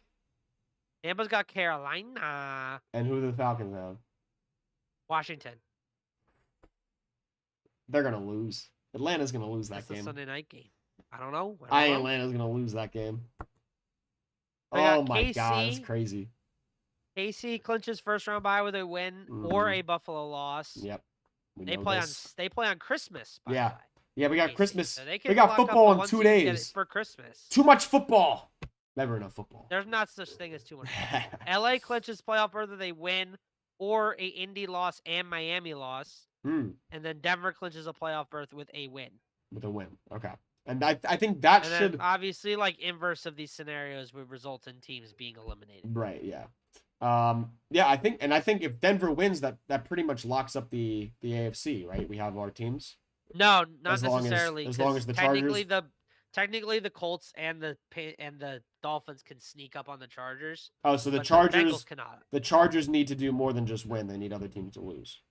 [SPEAKER 2] Tampa's got Carolina.
[SPEAKER 1] And who do the Falcons have?
[SPEAKER 2] Washington.
[SPEAKER 1] They're going to lose. Atlanta's going to lose that game.
[SPEAKER 2] It's a Sunday night game. I don't know.
[SPEAKER 1] Atlanta's going to lose that game. Oh my God, that's crazy.
[SPEAKER 2] KC clinches first round bye with a win or a Buffalo loss.
[SPEAKER 1] Yep.
[SPEAKER 2] They play on Christmas.
[SPEAKER 1] Yeah, we got Christmas.
[SPEAKER 2] So
[SPEAKER 1] we got football in 2 days
[SPEAKER 2] for Christmas.
[SPEAKER 1] Too much football. Never enough football.
[SPEAKER 2] There's not such thing as too much football. LA clinches playoff berth with a win or a Indy loss and Miami loss. And then Denver clinches a playoff berth with a win.
[SPEAKER 1] Okay. And I think that
[SPEAKER 2] And
[SPEAKER 1] should
[SPEAKER 2] then obviously, like inverse of these scenarios would result in teams being eliminated.
[SPEAKER 1] right, yeah. Yeah, I think if Denver wins, that pretty much locks up the AFC, right? We have our teams
[SPEAKER 2] No, not
[SPEAKER 1] as long as
[SPEAKER 2] necessarily,
[SPEAKER 1] as long
[SPEAKER 2] because
[SPEAKER 1] as the Chargers.
[SPEAKER 2] technically the Colts and the Dolphins can sneak up on the Chargers,
[SPEAKER 1] Oh, so
[SPEAKER 2] but the Bengals cannot.
[SPEAKER 1] the Chargers need to do more than just win. They need other teams to lose.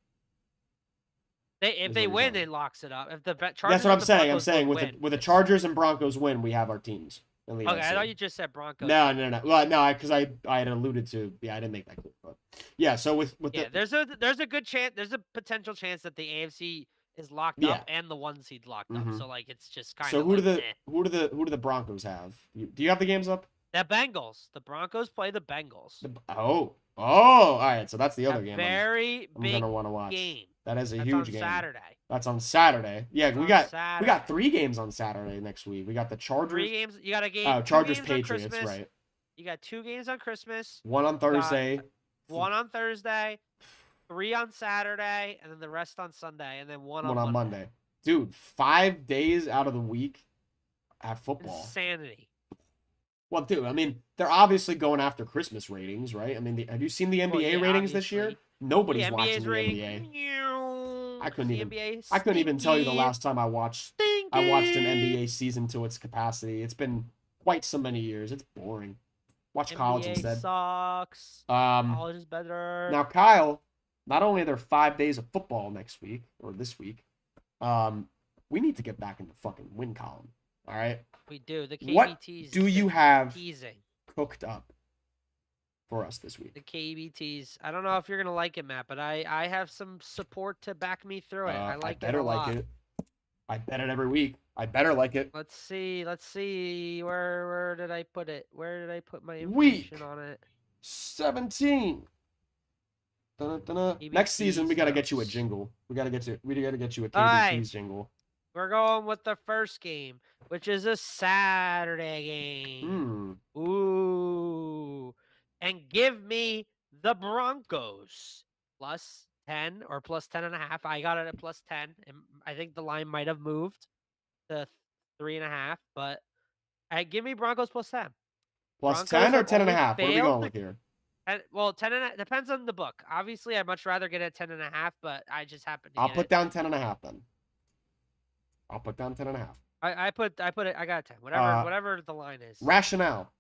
[SPEAKER 2] If
[SPEAKER 1] Is
[SPEAKER 2] they
[SPEAKER 1] what you're
[SPEAKER 2] win,
[SPEAKER 1] saying.
[SPEAKER 2] it locks it up. If the
[SPEAKER 1] That's
[SPEAKER 2] Chargers
[SPEAKER 1] what I'm
[SPEAKER 2] and the
[SPEAKER 1] saying. I'm
[SPEAKER 2] Broncos
[SPEAKER 1] saying
[SPEAKER 2] both
[SPEAKER 1] with
[SPEAKER 2] win,
[SPEAKER 1] the
[SPEAKER 2] it's
[SPEAKER 1] Chargers and Broncos win, we have our teams in the
[SPEAKER 2] okay. I
[SPEAKER 1] AFC.
[SPEAKER 2] thought you just said Broncos.
[SPEAKER 1] No,
[SPEAKER 2] win.
[SPEAKER 1] no, no. Well, no, because I had alluded to. Yeah, I didn't make that clear. But yeah, so with
[SPEAKER 2] Yeah,
[SPEAKER 1] the
[SPEAKER 2] there's a good chance, there's a potential chance that the AFC is locked
[SPEAKER 1] yeah.
[SPEAKER 2] up and the 1 seed locked up.
[SPEAKER 1] Mm-hmm.
[SPEAKER 2] So like it's just kind
[SPEAKER 1] So
[SPEAKER 2] of like
[SPEAKER 1] who do the Broncos have? Do you have the games up?
[SPEAKER 2] the Bengals. The Broncos play the Bengals.
[SPEAKER 1] All right. So that's the
[SPEAKER 2] A
[SPEAKER 1] other game
[SPEAKER 2] very
[SPEAKER 1] I'm
[SPEAKER 2] big
[SPEAKER 1] gonna want to watch.
[SPEAKER 2] game.
[SPEAKER 1] That is a
[SPEAKER 2] That's
[SPEAKER 1] huge
[SPEAKER 2] on
[SPEAKER 1] game.
[SPEAKER 2] Saturday.
[SPEAKER 1] That's on Saturday. Yeah,
[SPEAKER 2] It's
[SPEAKER 1] we
[SPEAKER 2] on
[SPEAKER 1] got
[SPEAKER 2] Saturday.
[SPEAKER 1] 3 games on Saturday next week. We got the Chargers.
[SPEAKER 2] 3 games. You got a game.
[SPEAKER 1] Oh,
[SPEAKER 2] 2
[SPEAKER 1] Chargers
[SPEAKER 2] games on
[SPEAKER 1] Patriots,
[SPEAKER 2] Christmas.
[SPEAKER 1] right?
[SPEAKER 2] You got 2 games on Christmas.
[SPEAKER 1] One on Thursday.
[SPEAKER 2] 1 on Thursday. 3 on Saturday, and then the rest on Sunday, and then one
[SPEAKER 1] on
[SPEAKER 2] on
[SPEAKER 1] Monday. Dude, 5 days out of the week at football.
[SPEAKER 2] Insanity.
[SPEAKER 1] Well, dude, I mean, they're obviously going after Christmas ratings, right? I mean, have you seen the NBA ratings this year? Nobody's watching the NBA. I couldn't even tell you the last time I watched an NBA season to its capacity. It's been quite so many years. It's boring. Watch college instead.
[SPEAKER 2] Sucks. College is better.
[SPEAKER 1] Now, Kyle, not only are there 5 days of football next week or this week, we need to get back in the fucking win column. All right.
[SPEAKER 2] We do. The KBTs.
[SPEAKER 1] What do you have
[SPEAKER 2] teasing
[SPEAKER 1] cooked up for us this week?
[SPEAKER 2] The KBTs. I don't know if you're gonna like it, Matt, but I have some support to back me through it. I like it a lot.
[SPEAKER 1] Like it. I bet it every week. I better like it.
[SPEAKER 2] Let's see. Where did I put it? Where did I put my information on it?
[SPEAKER 1] 17. Next season, we gotta get you a jingle. We gotta get you a KBTs jingle.
[SPEAKER 2] We're going with the first game, which is a Saturday game. Ooh. And give me the Broncos plus 10 or plus 10.5. I got it at plus 10. And I think the line might have moved to 3.5, but give me Broncos plus 10.
[SPEAKER 1] Plus 10 or 10.5? What are we going with here?
[SPEAKER 2] Well, 10.5 depends on the book. Obviously, I'd much rather get it at 10.5, but I just happen to
[SPEAKER 1] I'll put down 10.5 then. I'll put down 10.5.
[SPEAKER 2] I got 10. Whatever the line is.
[SPEAKER 1] Rationale.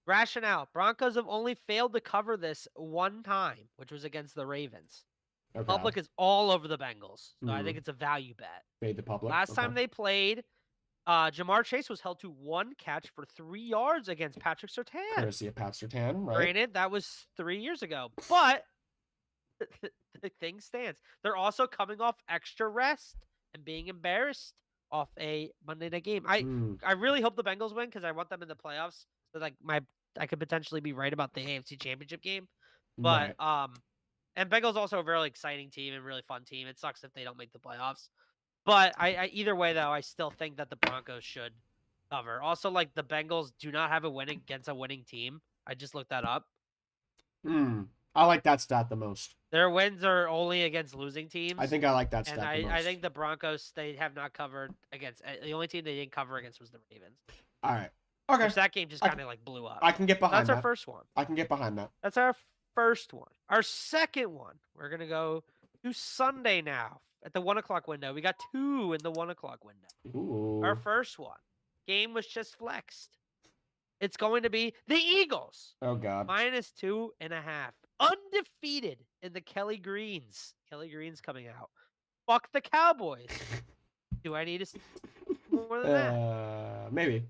[SPEAKER 2] Broncos have only failed to cover this 1 time, which was against the Ravens. Okay. Public is all over the Bengals, so I think it's a value bet.
[SPEAKER 1] Fade the public.
[SPEAKER 2] Last time they played, Jamar Chase was held to 1 catch for 3 yards against Patrick Surtain.
[SPEAKER 1] Courtesy of Pat Surtain, right?
[SPEAKER 2] Granted, that was 3 years ago, but the thing stands. They're also coming off extra rest and being embarrassed off a Monday night game. I really hope the Bengals win because I want them in the playoffs. So like I could potentially be right about the AFC Championship game. But and Bengals also a really exciting team and really fun team. It sucks if they don't make the playoffs. But I either way though, I still think that the Broncos should cover. Also, like the Bengals do not have a win against a winning team. I just looked that up.
[SPEAKER 1] I like that stat the most.
[SPEAKER 2] Their wins are only against losing teams.
[SPEAKER 1] I think I like that stat the most.
[SPEAKER 2] I think the Broncos, they have not covered against. The only team they didn't cover against was the Ravens.
[SPEAKER 1] All right. Okay.
[SPEAKER 2] Which that game just kind of like blew up.
[SPEAKER 1] I can get behind that.
[SPEAKER 2] That's our first one.
[SPEAKER 1] I can get behind that.
[SPEAKER 2] That's our first one. Our second one, we're going to go to Sunday now at the 1 o'clock window. We got 2 in the 1 o'clock window.
[SPEAKER 1] Ooh.
[SPEAKER 2] Our first one. Game was just flexed. It's going to be the Eagles.
[SPEAKER 1] Oh, God.
[SPEAKER 2] Minus 2.5. Undefeated in the Kelly Greens. Kelly Greens coming out. Fuck the Cowboys. Do I need to see more than that?
[SPEAKER 1] Maybe.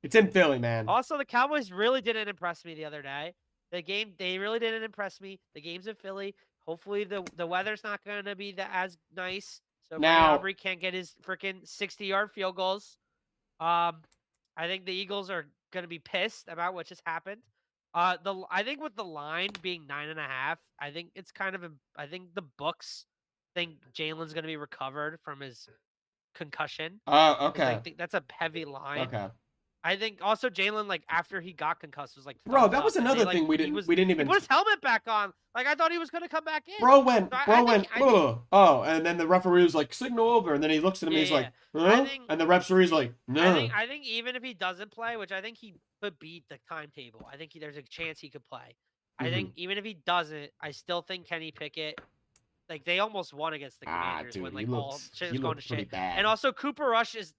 [SPEAKER 1] It's in Philly, man.
[SPEAKER 2] Also, the Cowboys really didn't impress me the other day. They really didn't impress me. The game's in Philly. Hopefully, the weather's not going to be as nice. So now Aubrey can't get his freaking 60-yard field goals. I think the Eagles are going to be pissed about what just happened. I think with the line being 9.5, I think it's kind of I think the books think Jalen's going to be recovered from his concussion.
[SPEAKER 1] Oh, okay.
[SPEAKER 2] I think that's a heavy line.
[SPEAKER 1] Okay.
[SPEAKER 2] I think also Jalen, like after he got concussed, was like
[SPEAKER 1] Bro,
[SPEAKER 2] thumbs
[SPEAKER 1] that was
[SPEAKER 2] up, and they
[SPEAKER 1] another
[SPEAKER 2] like
[SPEAKER 1] thing we
[SPEAKER 2] he
[SPEAKER 1] didn't
[SPEAKER 2] put
[SPEAKER 1] even.
[SPEAKER 2] his helmet back on. Like I thought he was gonna come back in.
[SPEAKER 1] Bro
[SPEAKER 2] So
[SPEAKER 1] went,
[SPEAKER 2] I think
[SPEAKER 1] oh, and then the referee was like, signal over, and then he looks at him, and he's
[SPEAKER 2] yeah.
[SPEAKER 1] like,
[SPEAKER 2] I
[SPEAKER 1] huh?
[SPEAKER 2] think
[SPEAKER 1] And the referee's like, no.
[SPEAKER 2] I think even if he doesn't play, which I think he could beat the timetable, I think there's a chance he could play. I
[SPEAKER 1] Mm-hmm.
[SPEAKER 2] think even if he doesn't, I still think Kenny Pickett. Like they almost won against the
[SPEAKER 1] Ah,
[SPEAKER 2] Commanders when
[SPEAKER 1] dude,
[SPEAKER 2] like all shit
[SPEAKER 1] he
[SPEAKER 2] was going to
[SPEAKER 1] looked pretty
[SPEAKER 2] shit.
[SPEAKER 1] bad.
[SPEAKER 2] And also Cooper Rush is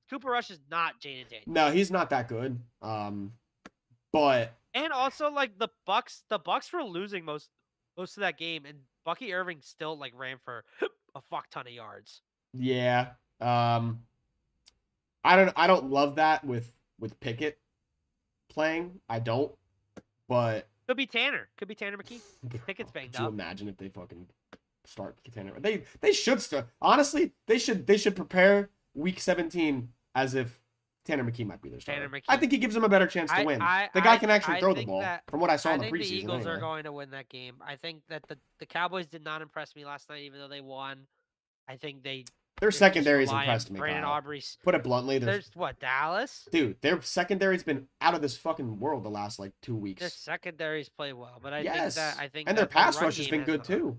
[SPEAKER 2] not Jaden Daniels.
[SPEAKER 1] No, he's not that good. But
[SPEAKER 2] And also like the Bucks were losing most of that game, and Bucky Irving still like ran for a fuck ton of yards.
[SPEAKER 1] yeah, I don't love that with Pickett playing. I don't, but
[SPEAKER 2] Could be Tanner. Could be Tanner McKee. Pickett's banged
[SPEAKER 1] could you
[SPEAKER 2] up.
[SPEAKER 1] imagine if they fucking start Tanner? They should start. Honestly, they should prepare week 17 as if Tanner McKee might be their starter.
[SPEAKER 2] Tanner McKee.
[SPEAKER 1] I think he gives them a better chance to win. The guy can actually throw the ball. From what I saw in the
[SPEAKER 2] think the
[SPEAKER 1] preseason,
[SPEAKER 2] Eagles
[SPEAKER 1] anyway.
[SPEAKER 2] are going to win that game. I think that the Cowboys did not impress me last night, even though they won. I think
[SPEAKER 1] Their
[SPEAKER 2] just
[SPEAKER 1] secondary's
[SPEAKER 2] rely on
[SPEAKER 1] impressed me,
[SPEAKER 2] Brandon
[SPEAKER 1] Kyle.
[SPEAKER 2] Aubrey's.
[SPEAKER 1] Put it bluntly,
[SPEAKER 2] There's what, Dallas?
[SPEAKER 1] dude, their secondary's been out of this fucking world the last like 2
[SPEAKER 2] Their
[SPEAKER 1] weeks.
[SPEAKER 2] secondaries play well, but I think
[SPEAKER 1] And their
[SPEAKER 2] that
[SPEAKER 1] pass
[SPEAKER 2] run
[SPEAKER 1] rush has been
[SPEAKER 2] game
[SPEAKER 1] good
[SPEAKER 2] not.
[SPEAKER 1] too.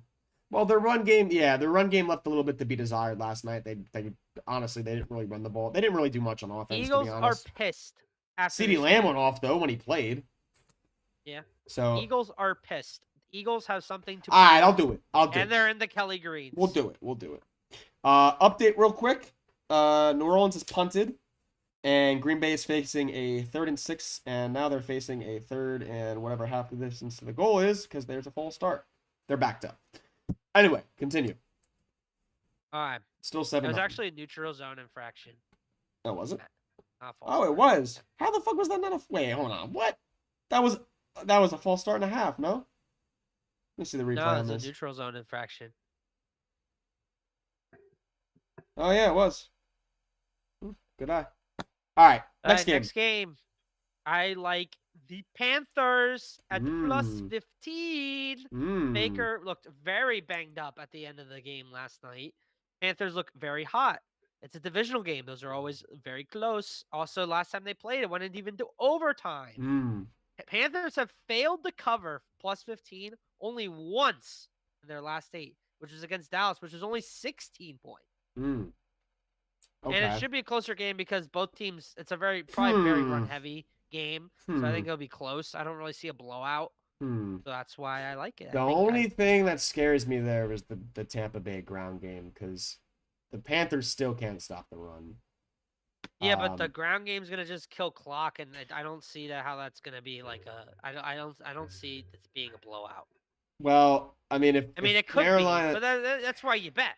[SPEAKER 1] Well, their run game left a little bit to be desired last night. They honestly they didn't really run the ball. They didn't really do much on offense.
[SPEAKER 2] Eagles
[SPEAKER 1] to be
[SPEAKER 2] are
[SPEAKER 1] honest.
[SPEAKER 2] pissed after
[SPEAKER 1] CeeDee
[SPEAKER 2] this
[SPEAKER 1] Lamb
[SPEAKER 2] game.
[SPEAKER 1] went off though when he played.
[SPEAKER 2] Yeah.
[SPEAKER 1] So
[SPEAKER 2] Eagles are pissed. Eagles have something to.
[SPEAKER 1] All right, I'll do it.
[SPEAKER 2] And they're in the Kelly Greens.
[SPEAKER 1] We'll do it. Update real quick. New Orleans is punted, and Green Bay is facing a 3rd and 6, and now they're facing a 3rd and whatever half the distance to the goal is because there's a false start. They're backed up. Anyway, continue.
[SPEAKER 2] All right.
[SPEAKER 1] Still 7.
[SPEAKER 2] It was actually a neutral zone infraction.
[SPEAKER 1] Oh, was it?
[SPEAKER 2] Not false
[SPEAKER 1] Oh,
[SPEAKER 2] start.
[SPEAKER 1] it was. How the fuck was that not a... Wait, hold on. What? That was a false start and a half, no? Let me see the replay
[SPEAKER 2] No,
[SPEAKER 1] on
[SPEAKER 2] it's
[SPEAKER 1] this.
[SPEAKER 2] a neutral zone infraction.
[SPEAKER 1] Oh, yeah, it was. Good eye. All right, next game.
[SPEAKER 2] Next game. I like the Panthers at plus 15. Baker looked very banged up at the end of the game last night. Panthers look very hot. It's a divisional game. Those are always very close. Also, last time they played, it went even to overtime. Panthers have failed to cover plus 15 only once in their last 8, which was against Dallas, which was only 16 points.
[SPEAKER 1] Okay.
[SPEAKER 2] And it should be a closer game because both teams, it's a probably very run-heavy game. So I think it'll be close. I don't really see a blowout. So that's why I like it.
[SPEAKER 1] The only thing that scares me there is the Tampa Bay ground game because the Panthers still can't stop the run.
[SPEAKER 2] Yeah, but the ground game's gonna just kill clock, and I don't see how that's gonna be like a. I don't see this being a blowout.
[SPEAKER 1] Well, I mean, it could
[SPEAKER 2] Carolina... be, but that's why you bet.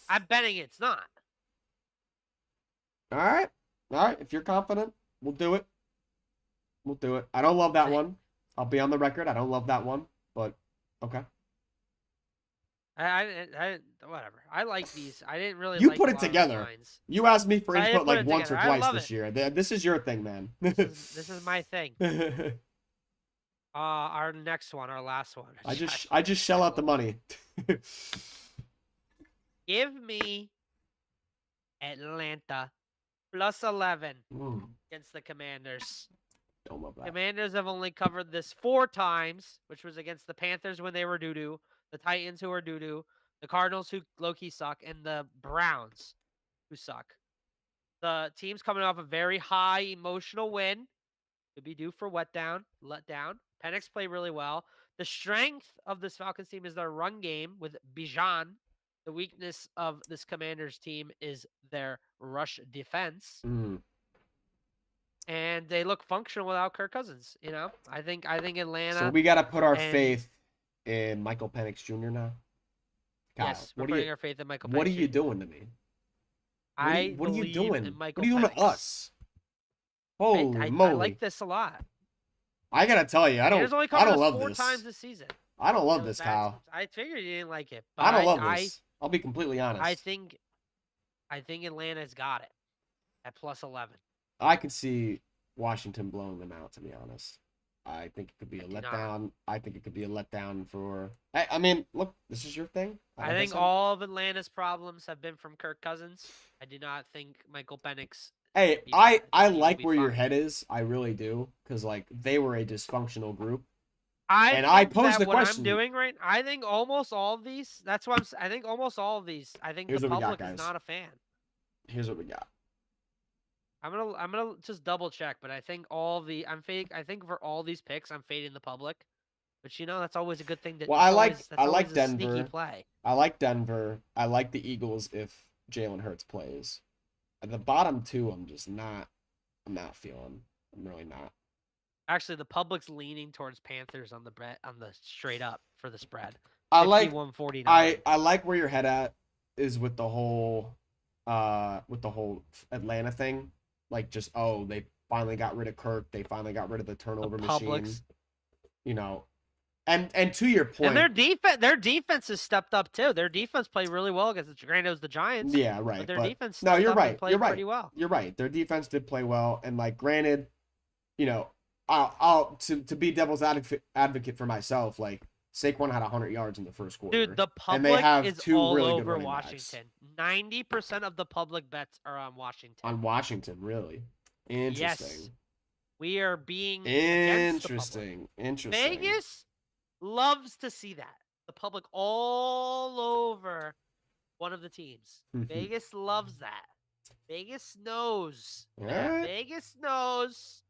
[SPEAKER 2] I'm betting it's not.
[SPEAKER 1] All right. If you're confident, we'll do it. I don't love that one. I'll be on the record. I don't love that one, but okay.
[SPEAKER 2] Whatever. I like these. I didn't really.
[SPEAKER 1] You put it together.
[SPEAKER 2] Lines.
[SPEAKER 1] You asked me for input like once or twice this year. This is your thing, man.
[SPEAKER 2] This is my thing. Our next one, our last one.
[SPEAKER 1] I just shell out the money.
[SPEAKER 2] Give me Atlanta plus 11 against the Commanders.
[SPEAKER 1] Don't love that.
[SPEAKER 2] Commanders have only covered this 4 times, which was against the Panthers when they were doo-doo, the Titans who are doo-doo, the Cardinals who low-key suck, and the Browns who suck. The team's coming off a very high emotional win. Could be due for letdown. Penix played really well. The strength of this Falcons team is their run game with Bijan. The weakness of this Commanders team is their rush defense. And they look functional without Kirk Cousins. You know, I think Atlanta.
[SPEAKER 1] So we got to put our faith in Michael Penix Jr. now. Kyle,
[SPEAKER 2] yes, we're putting our faith in Michael Penix.
[SPEAKER 1] What are you doing to me? What are you doing?
[SPEAKER 2] In Michael
[SPEAKER 1] what are you doing
[SPEAKER 2] Penix.
[SPEAKER 1] to us? Holy moly!
[SPEAKER 2] I like this a lot.
[SPEAKER 1] I gotta tell you, I don't love this.
[SPEAKER 2] 4 times this season.
[SPEAKER 1] I don't love this, Kyle.
[SPEAKER 2] I figured you didn't like it. But
[SPEAKER 1] I don't love this. I'll be completely honest.
[SPEAKER 2] I think Atlanta's got it at plus 11.
[SPEAKER 1] I could see Washington blowing them out, to be honest. I think it could be a letdown. I think it could be a letdown for... I mean, look, this is your thing.
[SPEAKER 2] I think all of Atlanta's problems have been from Kirk Cousins. I do not think Michael Penix
[SPEAKER 1] Hey,
[SPEAKER 2] Be
[SPEAKER 1] I
[SPEAKER 2] fine.
[SPEAKER 1] I
[SPEAKER 2] He will
[SPEAKER 1] like
[SPEAKER 2] be
[SPEAKER 1] where your
[SPEAKER 2] fine.
[SPEAKER 1] head is. I really do, because like they were a dysfunctional group,
[SPEAKER 2] I
[SPEAKER 1] and I
[SPEAKER 2] think
[SPEAKER 1] posed
[SPEAKER 2] that
[SPEAKER 1] the
[SPEAKER 2] what I'm
[SPEAKER 1] question.
[SPEAKER 2] doing right, I think almost all of these. That's why I think almost all of these. I think the
[SPEAKER 1] Here's what we got,
[SPEAKER 2] public is
[SPEAKER 1] guys.
[SPEAKER 2] not a fan.
[SPEAKER 1] Here's what we got.
[SPEAKER 2] I'm gonna just double check, but I think all the I'm fading. I think for all these picks, I'm fading the public. But that's always a good thing.
[SPEAKER 1] Well,
[SPEAKER 2] That's
[SPEAKER 1] I
[SPEAKER 2] always
[SPEAKER 1] like
[SPEAKER 2] a sneaky
[SPEAKER 1] Denver.
[SPEAKER 2] play.
[SPEAKER 1] I like Denver. I like the Eagles if Jalen Hurts plays. At the bottom two, I'm not feeling. I'm really not.
[SPEAKER 2] Actually, the public's leaning towards Panthers on the straight up for the spread.
[SPEAKER 1] I like
[SPEAKER 2] 51-49.
[SPEAKER 1] I like where your head at is with the whole Atlanta thing. Like just they finally got rid of Kirk, they finally got rid of the
[SPEAKER 2] The
[SPEAKER 1] turnover machine.
[SPEAKER 2] public's
[SPEAKER 1] You know. And to your
[SPEAKER 2] and
[SPEAKER 1] point,
[SPEAKER 2] their defense has stepped up too. Their defense played really well against granted it was the Giants,
[SPEAKER 1] yeah,
[SPEAKER 2] but
[SPEAKER 1] right.
[SPEAKER 2] their
[SPEAKER 1] But
[SPEAKER 2] defense
[SPEAKER 1] no,
[SPEAKER 2] stepped
[SPEAKER 1] you're
[SPEAKER 2] up and
[SPEAKER 1] right. You're
[SPEAKER 2] played
[SPEAKER 1] right.
[SPEAKER 2] pretty well.
[SPEAKER 1] You're right. Their defense did play well, and like granted, you know, I'll to be devil's advocate for myself, like Saquon had 100 yards in the first quarter.
[SPEAKER 2] Dude, the
[SPEAKER 1] And they
[SPEAKER 2] public
[SPEAKER 1] have
[SPEAKER 2] is
[SPEAKER 1] two
[SPEAKER 2] all
[SPEAKER 1] really good
[SPEAKER 2] over
[SPEAKER 1] running backs.
[SPEAKER 2] Washington. 90% of the public bets are on Washington.
[SPEAKER 1] On Washington, really. Interesting.
[SPEAKER 2] Yes. We are being against the public.
[SPEAKER 1] Interesting.
[SPEAKER 2] Vegas loves to see that. The public all over one of the teams. Vegas loves that. Vegas knows that.
[SPEAKER 1] Alright.
[SPEAKER 2] Vegas knows.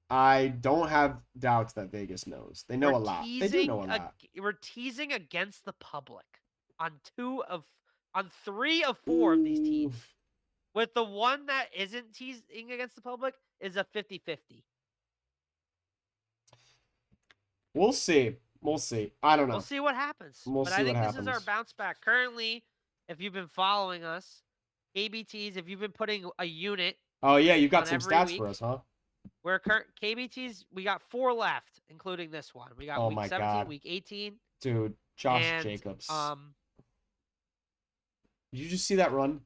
[SPEAKER 1] I don't have doubts that Vegas knows. They know a lot. They do know a lot.
[SPEAKER 2] We're teasing against the public on 3 of 4 of these teams.
[SPEAKER 1] Oof.
[SPEAKER 2] With the one that isn't teasing against the public is a 50-50.
[SPEAKER 1] We'll see. We'll see. I don't know.
[SPEAKER 2] We'll see what happens. But I think this is our bounce back. Currently, if you've been following us, KBTs, if you've been putting a unit.
[SPEAKER 1] Oh yeah, you got
[SPEAKER 2] on
[SPEAKER 1] some
[SPEAKER 2] every
[SPEAKER 1] stats
[SPEAKER 2] week,
[SPEAKER 1] for us, huh?
[SPEAKER 2] We're KBTs, we got 4 left, including this one. We got
[SPEAKER 1] Oh
[SPEAKER 2] week
[SPEAKER 1] my
[SPEAKER 2] 17,
[SPEAKER 1] God.
[SPEAKER 2] week 18.
[SPEAKER 1] Dude, Josh
[SPEAKER 2] and,
[SPEAKER 1] Jacobs. Did you just see that run?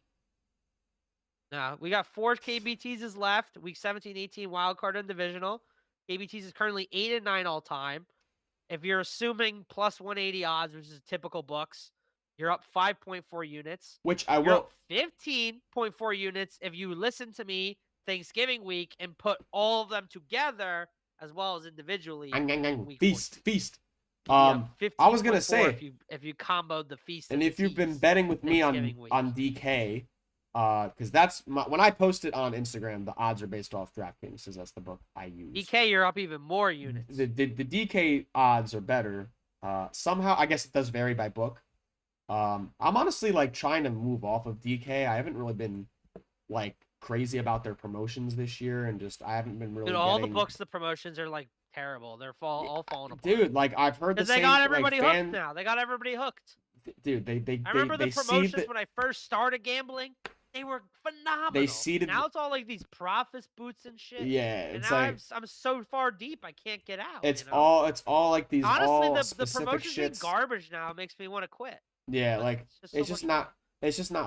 [SPEAKER 2] No, we got 4 KBTs is left. Week 17, 18 wild card and divisional. KBTs is currently 8-9 all time. If you're assuming plus 180 odds, which is typical books, you're up 5.4 units.
[SPEAKER 1] Which I
[SPEAKER 2] You're
[SPEAKER 1] will.
[SPEAKER 2] up 15.4 units if you listen to me Thanksgiving week and put all of them together as well as individually.
[SPEAKER 1] Feast.
[SPEAKER 2] I
[SPEAKER 1] was gonna say
[SPEAKER 2] if you comboed the feast,
[SPEAKER 1] and if you've been betting with me on DK, because that's when I post it on Instagram, the odds are based off DraftKings, because that's the book I use.
[SPEAKER 2] DK, you're up even more units.
[SPEAKER 1] The DK odds are better. Somehow, I guess it does vary by book. I'm honestly like trying to move off of DK. I haven't really been like crazy about their promotions this year, and just I haven't been really.
[SPEAKER 2] Dude, all the books, the promotions are like terrible. They're all falling apart.
[SPEAKER 1] Dude, like I've heard the same.
[SPEAKER 2] They got everybody hooked now. They got everybody hooked.
[SPEAKER 1] Dude,
[SPEAKER 2] I remember the promotions when I first started gambling. They were phenomenal.
[SPEAKER 1] They seeded.
[SPEAKER 2] Now it's all like these Profis boots and shit.
[SPEAKER 1] Yeah,
[SPEAKER 2] it's
[SPEAKER 1] and now
[SPEAKER 2] like I'm so far deep I can't get out.
[SPEAKER 1] It's all like these.
[SPEAKER 2] Honestly,
[SPEAKER 1] all
[SPEAKER 2] the promotions being garbage now makes me want to quit.
[SPEAKER 1] Yeah, like it's just not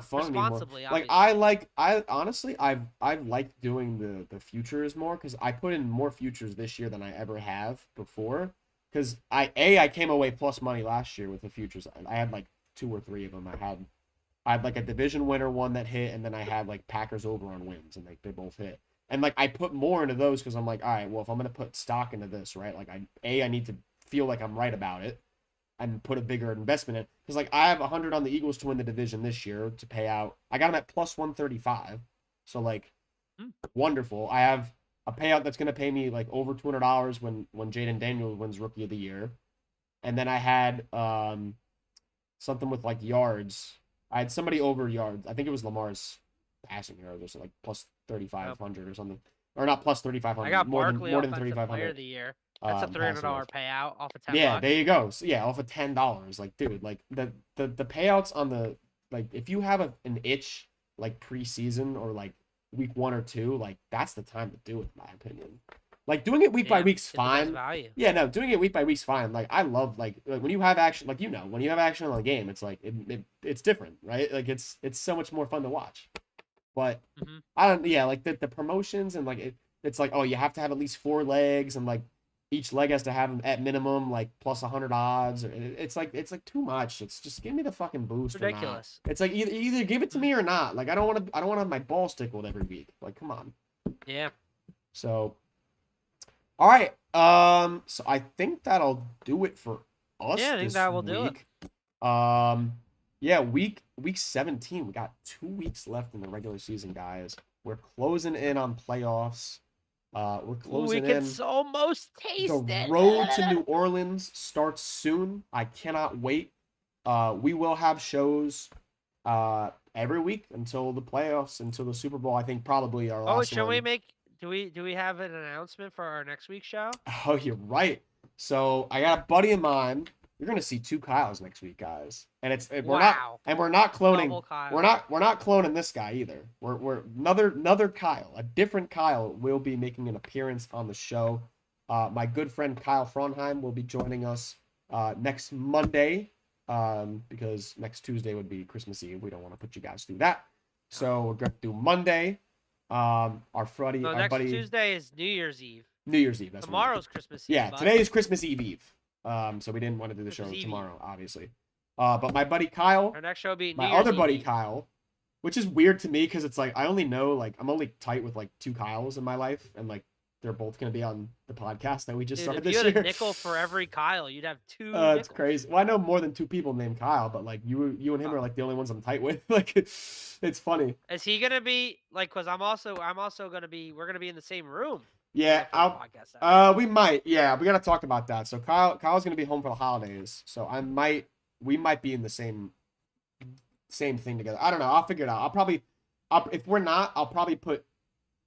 [SPEAKER 1] fun anymore. Like
[SPEAKER 2] obviously.
[SPEAKER 1] I honestly I've liked doing the futures more, because I put in more futures this year than I ever have before. Because I came away plus money last year with the futures. I had like 2 or 3 of them. I had like a division winner one that hit, and then I had like Packers over on wins, and like they both hit. And like I put more into those because I'm like, all right, well, if I'm gonna put stock into this, right? Like I need to feel like I'm right about it and put a bigger investment in. Because like I have 100 on the Eagles to win the division this year to pay out. I got them at plus 135, so like wonderful. I have a payout that's gonna pay me like over $200 when Jaden Daniels wins Rookie of the Year, and then I had something with like yards. I had somebody over yards. I think it was Lamar's passing yards, or so like plus 3,500 or something, or not plus 3,500.
[SPEAKER 2] I got
[SPEAKER 1] more
[SPEAKER 2] Barkley
[SPEAKER 1] than
[SPEAKER 2] 3,500 player of the year. That's a $300 payout off of $10.
[SPEAKER 1] Yeah, there you go. So, yeah, off of $10. Like, dude, like the payouts on the like if you have an itch like preseason or like week 1 or 2, like that's the time to do it, in my opinion. Like doing it week by week's fine. Yeah, no, doing it week by week's fine. Like I love like when you have action, like when you have action on the game, it's like it's different, right? Like it's so much more fun to watch. But I don't, yeah, like the promotions and like it's like, oh, you have to have at least 4 legs, and like each leg has to have at minimum like plus 100 odds. It's like too much. It's just give me the fucking boost
[SPEAKER 2] Ridiculous.
[SPEAKER 1] or not. It's like either give it to me or not. Like I don't want to have my balls tickled every week. Like come on.
[SPEAKER 2] Yeah.
[SPEAKER 1] So, all right. So I think that'll do it for us.
[SPEAKER 2] Yeah, I think
[SPEAKER 1] this
[SPEAKER 2] that will do it.
[SPEAKER 1] week. Yeah, week 17. We got 2 weeks left in the regular season, guys. We're closing in on playoffs. We're closing
[SPEAKER 2] we
[SPEAKER 1] in.
[SPEAKER 2] can almost taste
[SPEAKER 1] The
[SPEAKER 2] it.
[SPEAKER 1] road to New Orleans starts soon. I cannot wait. We will have shows every week until the playoffs, until the Super Bowl. I think probably our last
[SPEAKER 2] should
[SPEAKER 1] one.
[SPEAKER 2] we make? Do we have an announcement for our next week's show?
[SPEAKER 1] Oh, you're right. So I got a buddy of mine. You're gonna see 2 Kyles next week, guys, and we're not cloning.
[SPEAKER 2] Double Kyle.
[SPEAKER 1] We're not cloning this guy either. We're another Kyle, a different Kyle will be making an appearance on the show. My good friend Kyle Fronheim will be joining us next Monday, because next Tuesday would be Christmas Eve. We don't want to put you guys through that, so we're gonna do Monday. Our buddy,
[SPEAKER 2] No, next Tuesday is New Year's Eve.
[SPEAKER 1] New Year's Eve. That's
[SPEAKER 2] Tomorrow's Christmas Eve.
[SPEAKER 1] Yeah, today is Christmas Eve. So we didn't want to do the show
[SPEAKER 2] Christmas Eve.
[SPEAKER 1] tomorrow, obviously. But my buddy Kyle,
[SPEAKER 2] Our next show will be
[SPEAKER 1] my
[SPEAKER 2] New Year's
[SPEAKER 1] other buddy
[SPEAKER 2] Eve.
[SPEAKER 1] Kyle, which is weird to me because it's like I only know like I'm only tight with like 2 Kyles in my life, and like they're both gonna be on the podcast that we just started
[SPEAKER 2] If
[SPEAKER 1] this
[SPEAKER 2] you had
[SPEAKER 1] year.
[SPEAKER 2] a nickel for every Kyle, you'd have 2
[SPEAKER 1] It's
[SPEAKER 2] nickels.
[SPEAKER 1] crazy. Well, I know more than 2 people named Kyle, but like you and him are like the only ones I'm tight with. Like it's funny.
[SPEAKER 2] Is he gonna be like? Cause I'm also gonna be. We're gonna be in the same room.
[SPEAKER 1] Yeah, we might. Yeah, we gotta talk about that. So Kyle's gonna be home for the holidays, so we might be in the same thing together. I don't know. I'll figure it out. If we're not, I'll probably put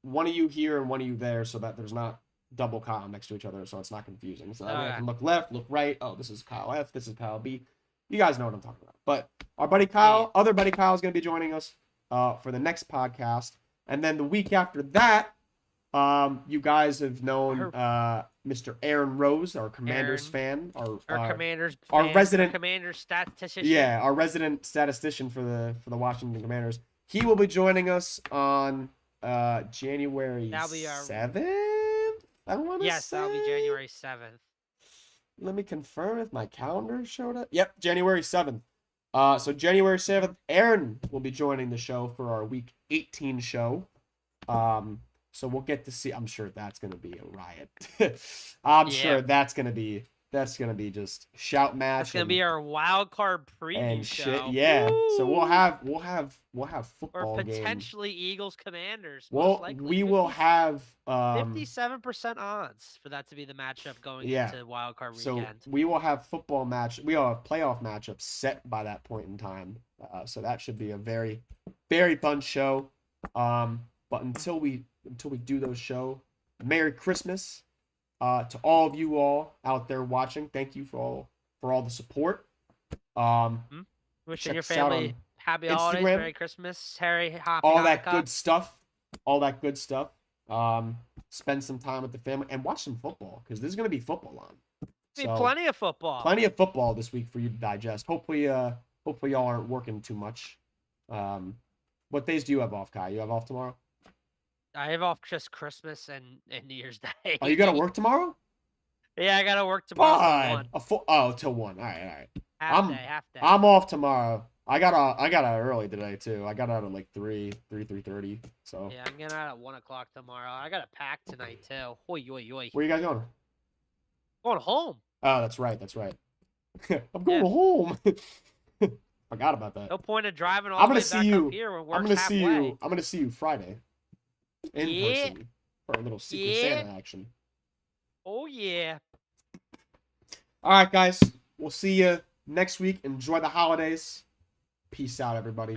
[SPEAKER 1] one of you here and one of you there so that there's not double Kyle next to each other, so it's not confusing. So that way I can look left, look right. Oh, this is Kyle F. This is Kyle B. You guys know what I'm talking about. But our buddy Kyle, other buddy Kyle, is gonna be joining us for the next podcast, and then the week after that. You guys have known Mr. Aaron Rose, our Commanders fan, our resident
[SPEAKER 2] Commanders statistician.
[SPEAKER 1] Yeah, our resident statistician for the Washington Commanders. He will be joining us on January 7th. I want to
[SPEAKER 2] Yes, that'll be January 7th.
[SPEAKER 1] Let me confirm if my calendar showed up. Yep, January 7th. So January 7th, Aaron will be joining the show for our Week 18 show. So we'll get to see. I'm sure that's gonna be a riot. I'm sure that's gonna be just shout match.
[SPEAKER 2] That's gonna be our wild card preview
[SPEAKER 1] and
[SPEAKER 2] show.
[SPEAKER 1] Shit. Yeah. Woo! So we'll have football
[SPEAKER 2] or potentially
[SPEAKER 1] game.
[SPEAKER 2] Eagles Commanders.
[SPEAKER 1] Well, we will have
[SPEAKER 2] 57% odds for that to be the matchup going into wild card weekend.
[SPEAKER 1] So we will have football match. We will have playoff matchups set by that point in time. So that should be a very, very fun show. But until we do those show, Merry Christmas to all of you all out there watching. Thank you for all the support.
[SPEAKER 2] Wishing your family happy holidays, Merry Christmas, happy
[SPEAKER 1] all that good stuff. Spend some time with the family and watch some football because there's going to be football on.
[SPEAKER 2] So, plenty of football.
[SPEAKER 1] Plenty of football this week for you to digest. Hopefully y'all aren't working too much. What days do you have off, Kai? You have off tomorrow?
[SPEAKER 2] I have off just Christmas and New Year's Day.
[SPEAKER 1] Oh, you got to work tomorrow?
[SPEAKER 2] Yeah, I got to work tomorrow.
[SPEAKER 1] Till 1. All right.
[SPEAKER 2] Half day.
[SPEAKER 1] I'm off tomorrow. I got out early today too. I got out at like 3:30. So
[SPEAKER 2] yeah, I'm getting out at 1 o'clock tomorrow. I got a pack tonight too. Oi.
[SPEAKER 1] Where you guys going?
[SPEAKER 2] Going home.
[SPEAKER 1] Oh, that's right. I'm going home. Forgot about that.
[SPEAKER 2] No point in driving all the way back up here when work's halfway.
[SPEAKER 1] I'm gonna see you Friday. In person for a little Secret Santa action.
[SPEAKER 2] Oh yeah.
[SPEAKER 1] All right, guys. We'll see you next week. Enjoy the holidays. Peace out, everybody.